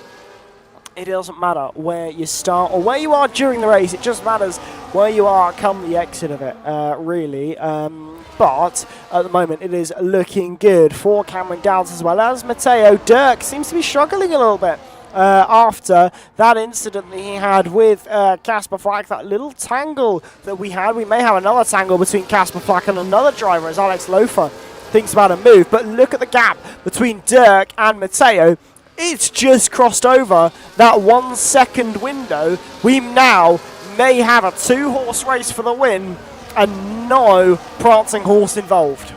it doesn't matter where you start or where you are during the race. It just matters where you are come the exit of it, really. But at the moment, it is looking good for Cameron Dowds as well as Matteo. Dirk seems to be struggling a little bit after that incident that he had with Casper Flack, that little tangle that we had. We may have another tangle between Casper Flack and another driver as Alex Lofer thinks about a move. But look at the gap between Dirk and Matteo. It's just crossed over that 1 second window. We now may have a 2-horse race for the win and no prancing horse involved.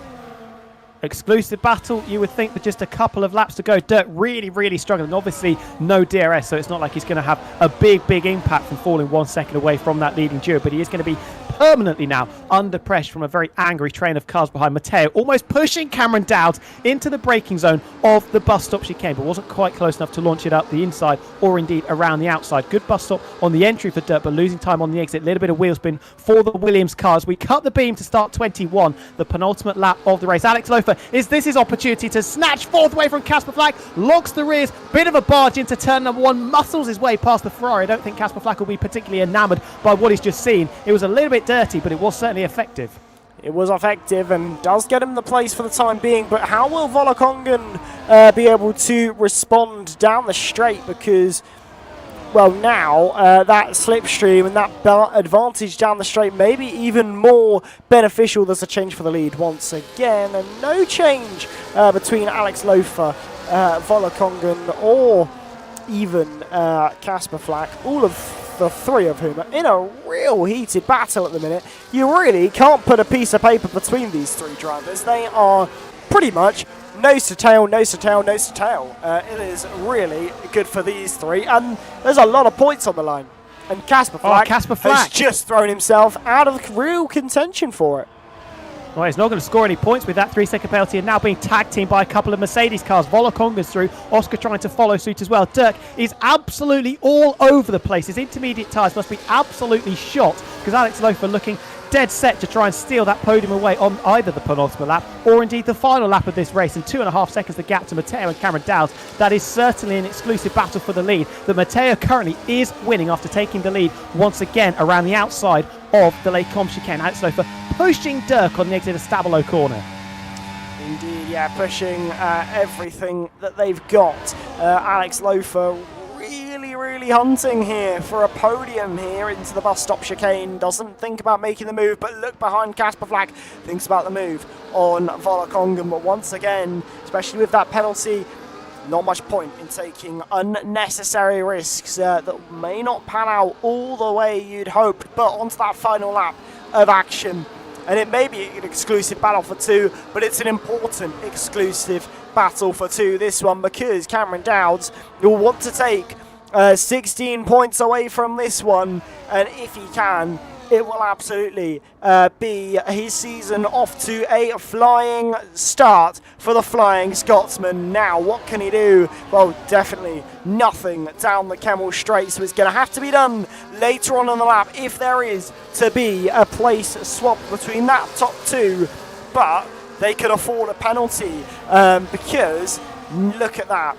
Exclusive battle, you would think, with just a couple of laps to go. Dirk really struggling. Obviously, no DRS, so it's not like he's going to have a big impact from falling 1 second away from that leading duo, but he is going to be permanently now under pressure from a very angry train of cars behind. Matteo almost pushing Cameron Dowd into the braking zone of the bus stop chicane, but wasn't quite close enough to launch it up the inside or indeed around the outside. Good bus stop on the entry for Dirk, but losing time on the exit. A little bit of wheel spin for the Williams cars. We cut the beam to start 21, the penultimate lap of the race. Alex Lofer, is this his opportunity to snatch 4th away from Casper Flack? Logs the rears, bit of a barge into turn number 1, muscles his way past the Ferrari. I don't think Casper Flack will be particularly enamoured by what he's just seen. It was a little bit dirty, but it was certainly effective. It was effective and does get him the place for the time being, but how will Volokongan be able to respond down the straight? Because, well, now that slipstream and that advantage down the straight may be even more beneficial. There's a change for the lead once again, and no change between Alex Lofer, Volokongan, or even Casper Flack. All of the three of whom are in a real heated battle at the minute. You really can't put a piece of paper between these three drivers. They are pretty much nose to tail, nose to tail, nose to tail. It is really good for these three, and there's a lot of points on the line. And Casper Flack has just thrown himself out of real contention for it. Well, he's not going to score any points with that 3-second penalty, and now being tag teamed by a couple of Mercedes cars. Volokonga's through, Oscar trying to follow suit as well. Dirk is absolutely all over the place. His intermediate tyres must be absolutely shot, because Alex Lofer looking dead set to try and steal that podium away on either the penultimate lap or indeed the final lap of this race. In 2.5 seconds the gap to Matteo and Cameron Dowds. That is certainly an exclusive battle for the lead, that Matteo currently is winning after taking the lead once again around the outside of the Les Combes chicane. Alex Lofer pushing Dirk on the exit of Stabilo corner. Indeed, yeah, pushing everything that they've got. Alex Lofer really hunting here for a podium here into the bus stop chicane. Doesn't think about making the move, but look behind Casper Flack. Thinks about the move on Volokonga, but once again, especially with that penalty, not much point in taking unnecessary risks that may not pan out all the way you'd hoped. But onto that final lap of action, and it may be an exclusive battle for two, but it's an important exclusive battle for two, this one, because Cameron Dowds will want to take 16 points away from this one, and if he can, it will absolutely be his season off to a flying start for the Flying Scotsman. Now, what can he do? Well, definitely nothing down the Kemmel Straight, so it's going to have to be done later on in the lap if there is to be a place swap between that top two, but they could afford a penalty because look at that,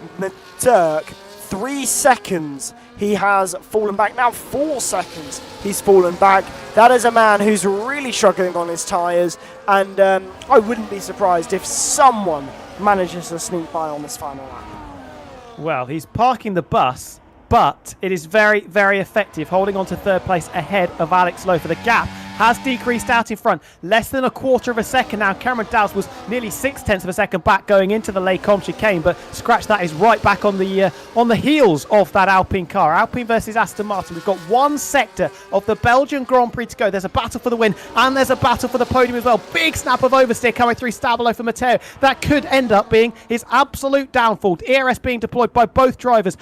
Dirk, 3 seconds he has fallen back. Now 4 seconds he's fallen back. That is a man who's really struggling on his tyres, and I wouldn't be surprised if someone manages to sneak by on this final lap. Well, he's parking the bus, but it is very effective, holding on to third place ahead of Alex Lofer. The gap has decreased out in front, less than 1/4 of a second now. Cameron Dowds was nearly 0.6 of a second back going into the Les Combes chicane, but scratch that, is right back on the heels of that Alpine car. Alpine versus Aston Martin. We've got one sector of the Belgian Grand Prix to go. There's a battle for the win, and there's a battle for the podium as well. Big snap of oversteer coming through Stabilo for Matteo. That could end up being his absolute downfall. ERS being deployed by both drivers.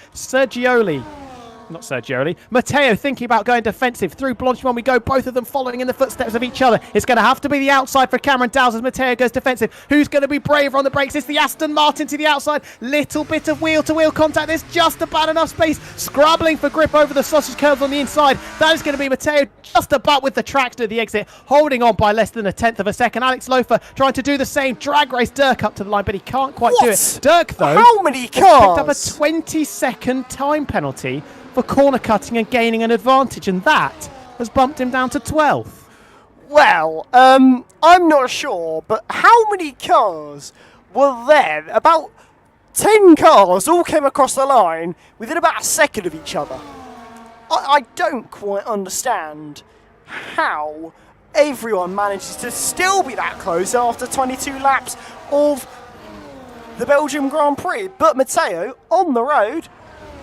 Matteo thinking about going defensive. Through Blanchimont we go, both of them following in the footsteps of each other. It's going to have to be the outside for Cameron Dowds as Matteo goes defensive. Who's going to be braver on the brakes? It's the Aston Martin to the outside. Little bit of wheel-to-wheel contact. There's just about enough space. Scrabbling for grip over the sausage curves on the inside. That is going to be Matteo just about with the traction at the exit, holding on by less than 1/10 of a second. Alex Lofer trying to do the same. Drag race Dirk up to the line, but he can't quite do it. Dirk, though, how many cars? Has picked up a 20-second time penalty for corner cutting and gaining an advantage, and that has bumped him down to 12th. Well, I'm not sure, but how many cars were there? About 10 cars all came across the line within about a second of each other. I don't quite understand how everyone manages to still be that close after 22 laps of the Belgium Grand Prix. But Matteo on the road,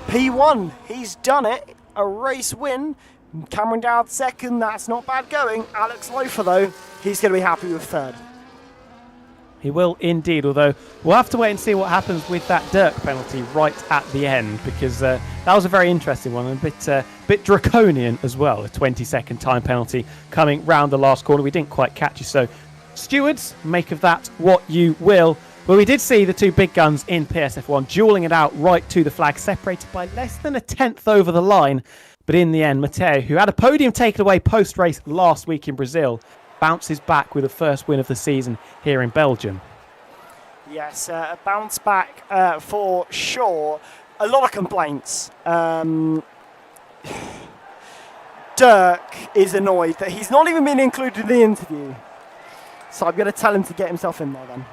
P1, he's done it. A race win. Cameron Dowd second, that's not bad going. Alex Lofer, though, he's going to be happy with third. He will indeed, although we'll have to wait and see what happens with that Dirk penalty right at the end, because that was a very interesting one and a bit draconian as well. A 20-second time penalty coming round the last corner. We didn't quite catch you, so stewards, make of that what you will. Well, we did see the two big guns in PSF1 dueling it out right to the flag, separated by less than 1/10 over the line. But in the end, Matteo, who had a podium taken away post-race last week in Brazil, bounces back with the first win of the season here in Belgium. Yes, a bounce back for sure. A lot of complaints. Dirk is annoyed that he's not even been included in the interview. So I'm going to tell him to get himself in there then.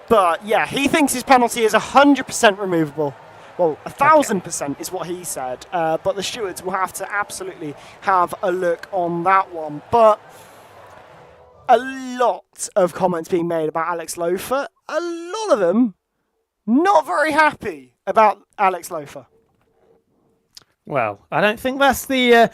But yeah, he thinks his penalty is 100% removable. Well, 1,000% is what he said. But the stewards will have to absolutely have a look on that one. But a lot of comments being made about Alex Lofer. A lot of them not very happy about Alex Lofer. Well, I don't think that's the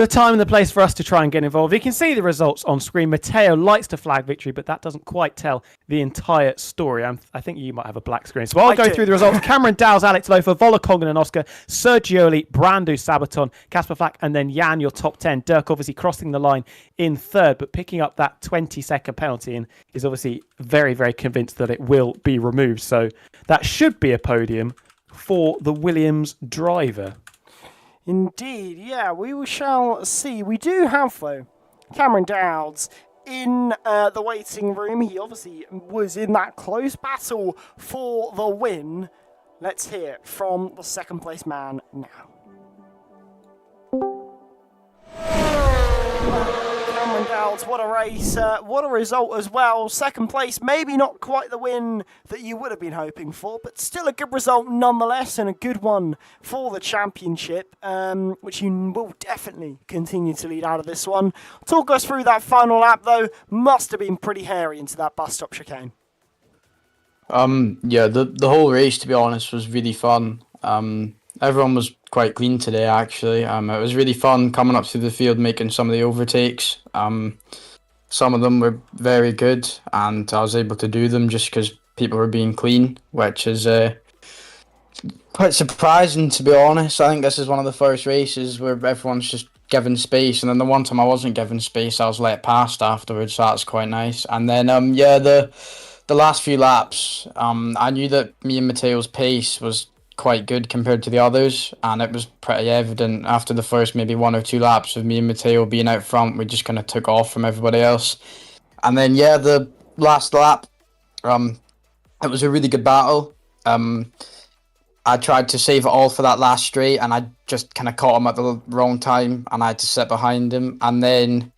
time and the place for us to try and get involved. You can see the results on screen. Matteo likes to flag victory, but that doesn't quite tell the entire story. I think you might have a black screen. So I'll go through the results. Cameron Dow's, Alex Lofer, Vola Kongan and Oscar, Sergioli, Brandu, Sabaton, Casper Flack, and then Jan, your top 10. Dirk obviously crossing the line in third, but picking up that 20-second penalty and is obviously very, very convinced that it will be removed. So that should be a podium for the Williams driver. Indeed, yeah, we shall see. We do have, though, Cameron Dowds in the waiting room. He obviously was in that close battle for the win. Let's hear from the second place man now. Cameron Dowds, what a race, what a result as well. Second place, maybe not quite the win that you would have been hoping for, but still a good result nonetheless, and a good one for the championship, which you will definitely continue to lead out of this one. Talk us through that final lap, though. Must have been pretty hairy into that bus stop chicane. Yeah, the whole race, to be honest, was really fun. Everyone was quite clean today, actually. It was really fun coming up through the field, making some of the overtakes. Some of them were very good, and I was able to do them just because people were being clean, which is quite surprising, to be honest. I think this is one of the first races where everyone's just given space, and then the one time I wasn't given space, I was let past afterwards, so that's quite nice. And then, the last few laps, I knew that me and Matteo's pace was quite good compared to the others, and it was pretty evident after the first maybe 1 or 2 laps of me and Matteo being out front. We just kind of took off from everybody else, and then the last lap, it was a really good battle. I tried to save it all for that last straight, and I just kind of caught him at the wrong time, and I had to sit behind him. And then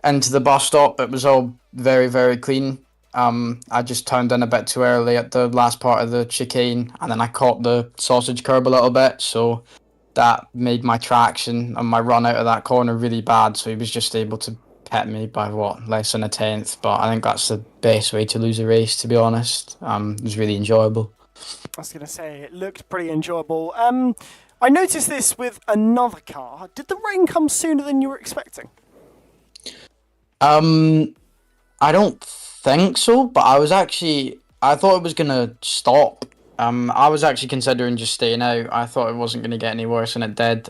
into the bus stop, it was all very, very clean. I just turned in a bit too early at the last part of the chicane, and then I caught the sausage curb a little bit, so that made my traction and my run out of that corner really bad, so he was just able to pit me by, less than a tenth, but I think that's the best way to lose a race, to be honest. It was really enjoyable. I was going to say, it looked pretty enjoyable. I noticed this with another car. Did the rain come sooner than you were expecting? I don't think so, but I thought it was gonna stop. I was actually considering just staying out. I thought it wasn't gonna get any worse, and it did.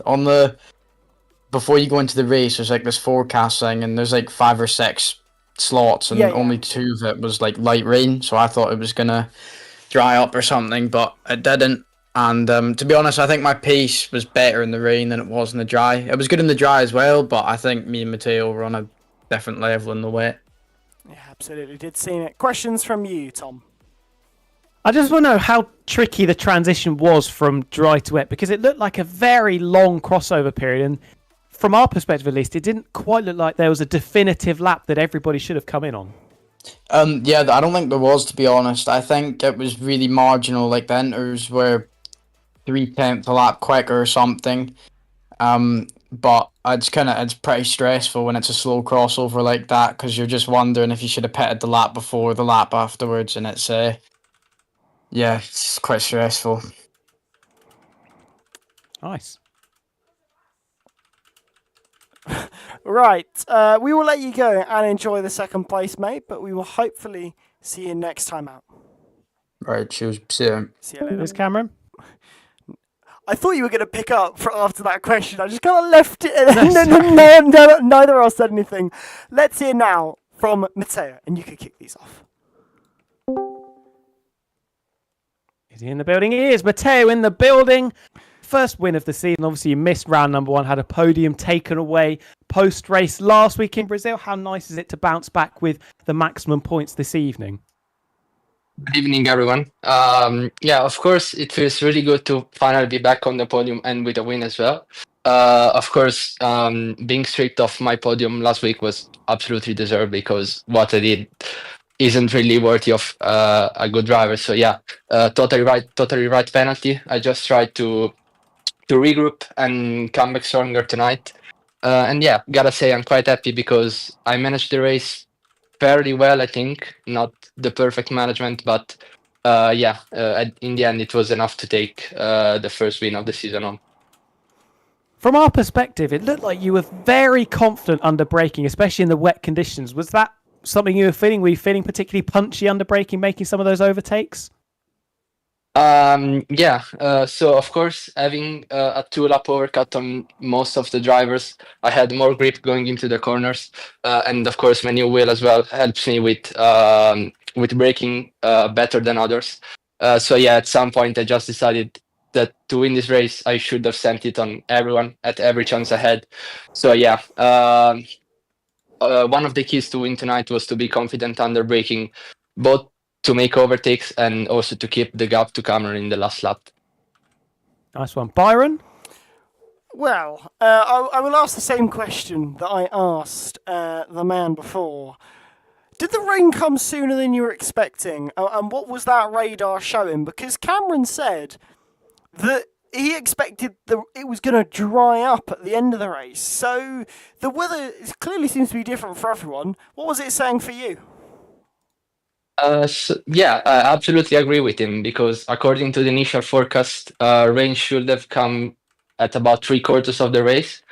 Before you go into the race, there's like this forecast thing, and there's like 5 or 6 slots, and only 2 of it was like light rain. So I thought it was gonna dry up or something, but it didn't. And to be honest, I think my pace was better in the rain than it was in the dry. It was good in the dry as well, but I think me and Matteo were on a different level in the wet. Yeah, absolutely did seem it. Questions from you, Tom? I just want to know how tricky the transition was from dry to wet, because it looked like a very long crossover period, and from our perspective at least, it didn't quite look like there was a definitive lap that everybody should have come in on. Yeah, I don't think there was, to be honest. I think it was really marginal, like the inters were 3/10 a lap quicker or something. But it's pretty stressful when it's a slow crossover like that, because you're just wondering if you should have pitted the lap before, the lap afterwards, and it's quite stressful. Nice. Right, we will let you go and enjoy the second place, mate, but we will hopefully see you next time out. Right, cheers. See you. See you later. There's Cameron. I thought you were going to pick up after that question. I just kind of left it, and neither of us said anything. Let's hear now from Matteo, and you can kick these off. Is he in the building? He is. Matteo in the building. First win of the season. Obviously, you missed round number 1, had a podium taken away post-race last week in Brazil. How nice is it to bounce back with the maximum points this evening? Good evening, everyone. Of course, it feels really good to finally be back on the podium and with a win as well. Of course, being stripped off my podium last week was absolutely deserved, because what I did isn't really worthy of a good driver. So totally right penalty. I just tried to regroup and come back stronger tonight. Gotta say I'm quite happy because I managed the race fairly well, I think. Not the perfect management, but in the end, it was enough to take the first win of the season on. From our perspective, it looked like you were very confident under braking, especially in the wet conditions. Was that something you were feeling? Were you feeling particularly punchy under braking, making some of those overtakes? So of course, having a two-lap overcut on most of the drivers, I had more grip going into the corners, and of course, my new wheel as well helps me with braking better than others. At some point, I just decided that to win this race, I should have sent it on everyone at every chance I had. One of the keys to win tonight was to be confident under braking, both to make overtakes and also to keep the gap to Cameron in the last lap. Nice one. Byron? Well, I will ask the same question that I asked the man before. Did the rain come sooner than you were expecting? And what was that radar showing? Because Cameron said that he expected it was going to dry up at the end of the race. So the weather clearly seems to be different for everyone. What was it saying for you? I absolutely agree with him, because according to the initial forecast, rain should have come at about 3/4 of the race.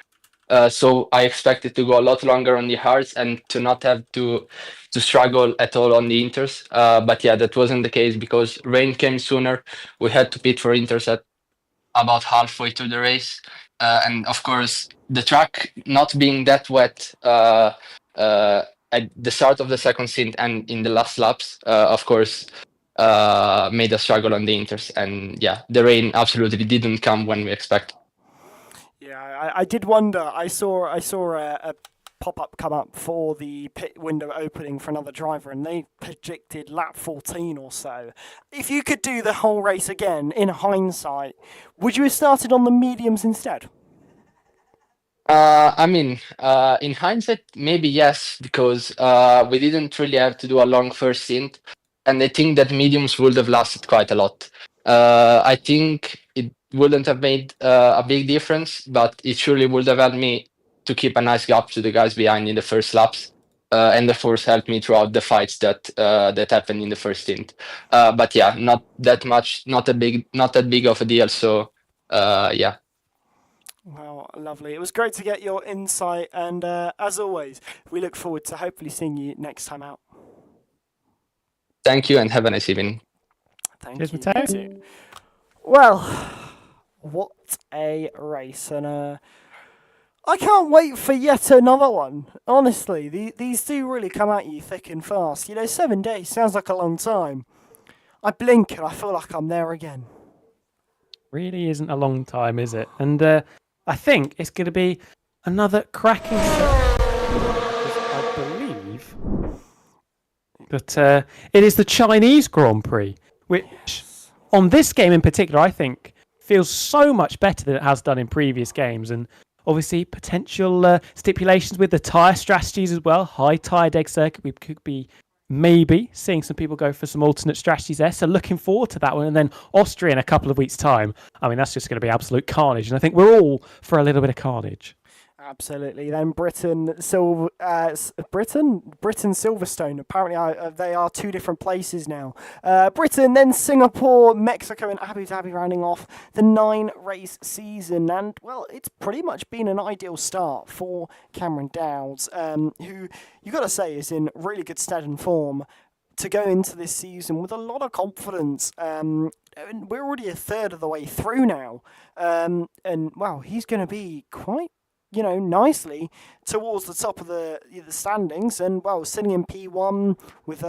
So I expected to go a lot longer on the hards and to not have to struggle at all on the inters. That wasn't the case, because rain came sooner. We had to pit for inters at about halfway through the race, and of course the track not being that wet at the start of the second stint and in the last laps, of course, made us struggle on the inters. And the rain absolutely didn't come when we expected. Yeah, I did wonder. I saw a pop-up come up for the pit window opening for another driver, and they predicted lap 14 or so. If you could do the whole race again, in hindsight, would you have started on the mediums instead? In hindsight, maybe yes, because we didn't really have to do a long first stint, and I think that mediums would have lasted quite a lot. I think it wouldn't have made a big difference, but it surely would have helped me to keep a nice gap to the guys behind in the first laps, and of course helped me throughout the fights that happened in the first stint. Not that much, not that big of a deal. So Well, lovely. It was great to get your insight, and as always, we look forward to hopefully seeing you next time out. Thank you, and have a nice evening. Thank Cheers, you. Matteo. You too. Well, what a race, and I can't wait for yet another one. Honestly, these do really come at you thick and fast. 7 days sounds like a long time. I blink and I feel like I'm there again. Really isn't a long time, is it? And I think it's going to be another cracking set. I believe that it is the Chinese Grand Prix, which on this game in particular, I think feels so much better than it has done in previous games. And obviously, potential stipulations with the tyre strategies as well. High tyre deg circuit, we could be maybe seeing some people go for some alternate strategies there. So looking forward to that one. And then Austria in a couple of weeks' time. I mean, that's just going to be absolute carnage. And I think we're all for a little bit of carnage. Absolutely. Then Britain, Silverstone. Apparently, they are two different places now. Britain, then Singapore, Mexico, and Abu Dhabi rounding off the 9-race season. And well, it's pretty much been an ideal start for Cameron Dowds, who you got to say is in really good stead and form to go into this season with a lot of confidence. And we're already a third of the way through now, and well, he's going to be quite, nicely towards the top of the standings, and well, sitting in P1 with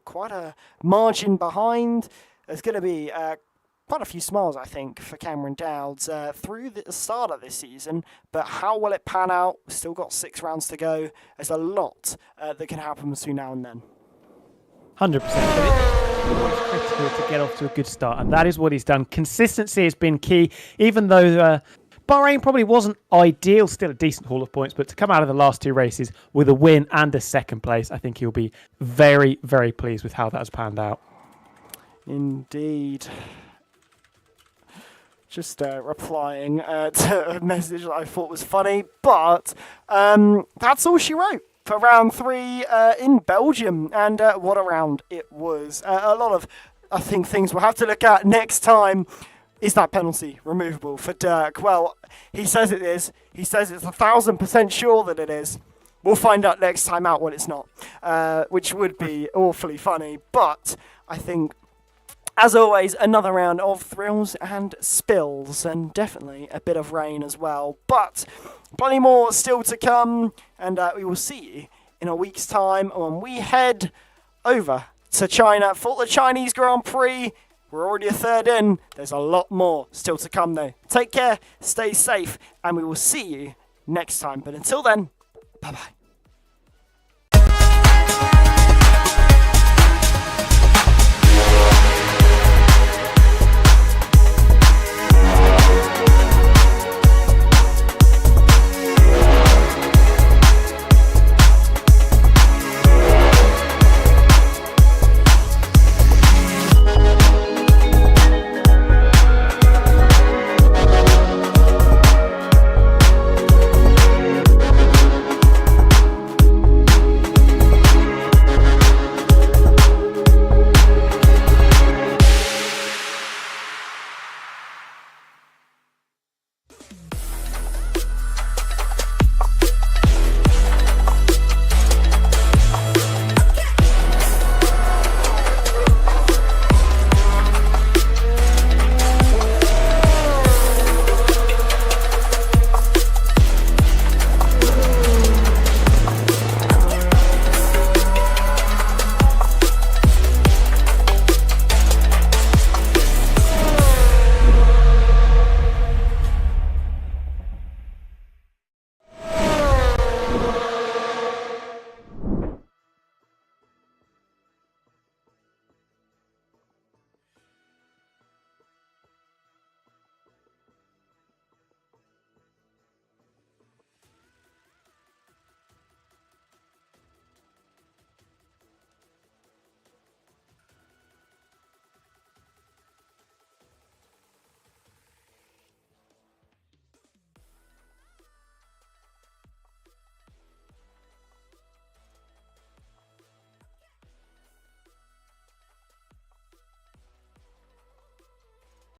quite a margin behind. There's going to be quite a few smiles, I think, for Cameron Dowds through the start of this season. But how will it pan out? Still got 6 rounds to go. There's a lot that can happen between now and then. 100%. It's critical to get off to a good start, and that is what he's done. Consistency has been key, even though Bahrain probably wasn't ideal, still a decent haul of points, but to come out of the last 2 races with a win and a second place, I think he'll be very, very pleased with how that has panned out. Indeed. Just replying to a message that I thought was funny, but that's all she wrote for round 3 in Belgium, and what a round it was. A lot of I think things we'll have to look at next time. Is that penalty removable for Dirk? Well, he says it is. He says it's 1,000% sure that it is. We'll find out next time out when it's not, which would be awfully funny. But I think, as always, another round of thrills and spills, and definitely a bit of rain as well. But plenty more still to come, and we will see you in a week's time when we head over to China for the Chinese Grand Prix. We're already a third in. There's a lot more still to come, though. Take care, stay safe, and we will see you next time. But until then, bye-bye.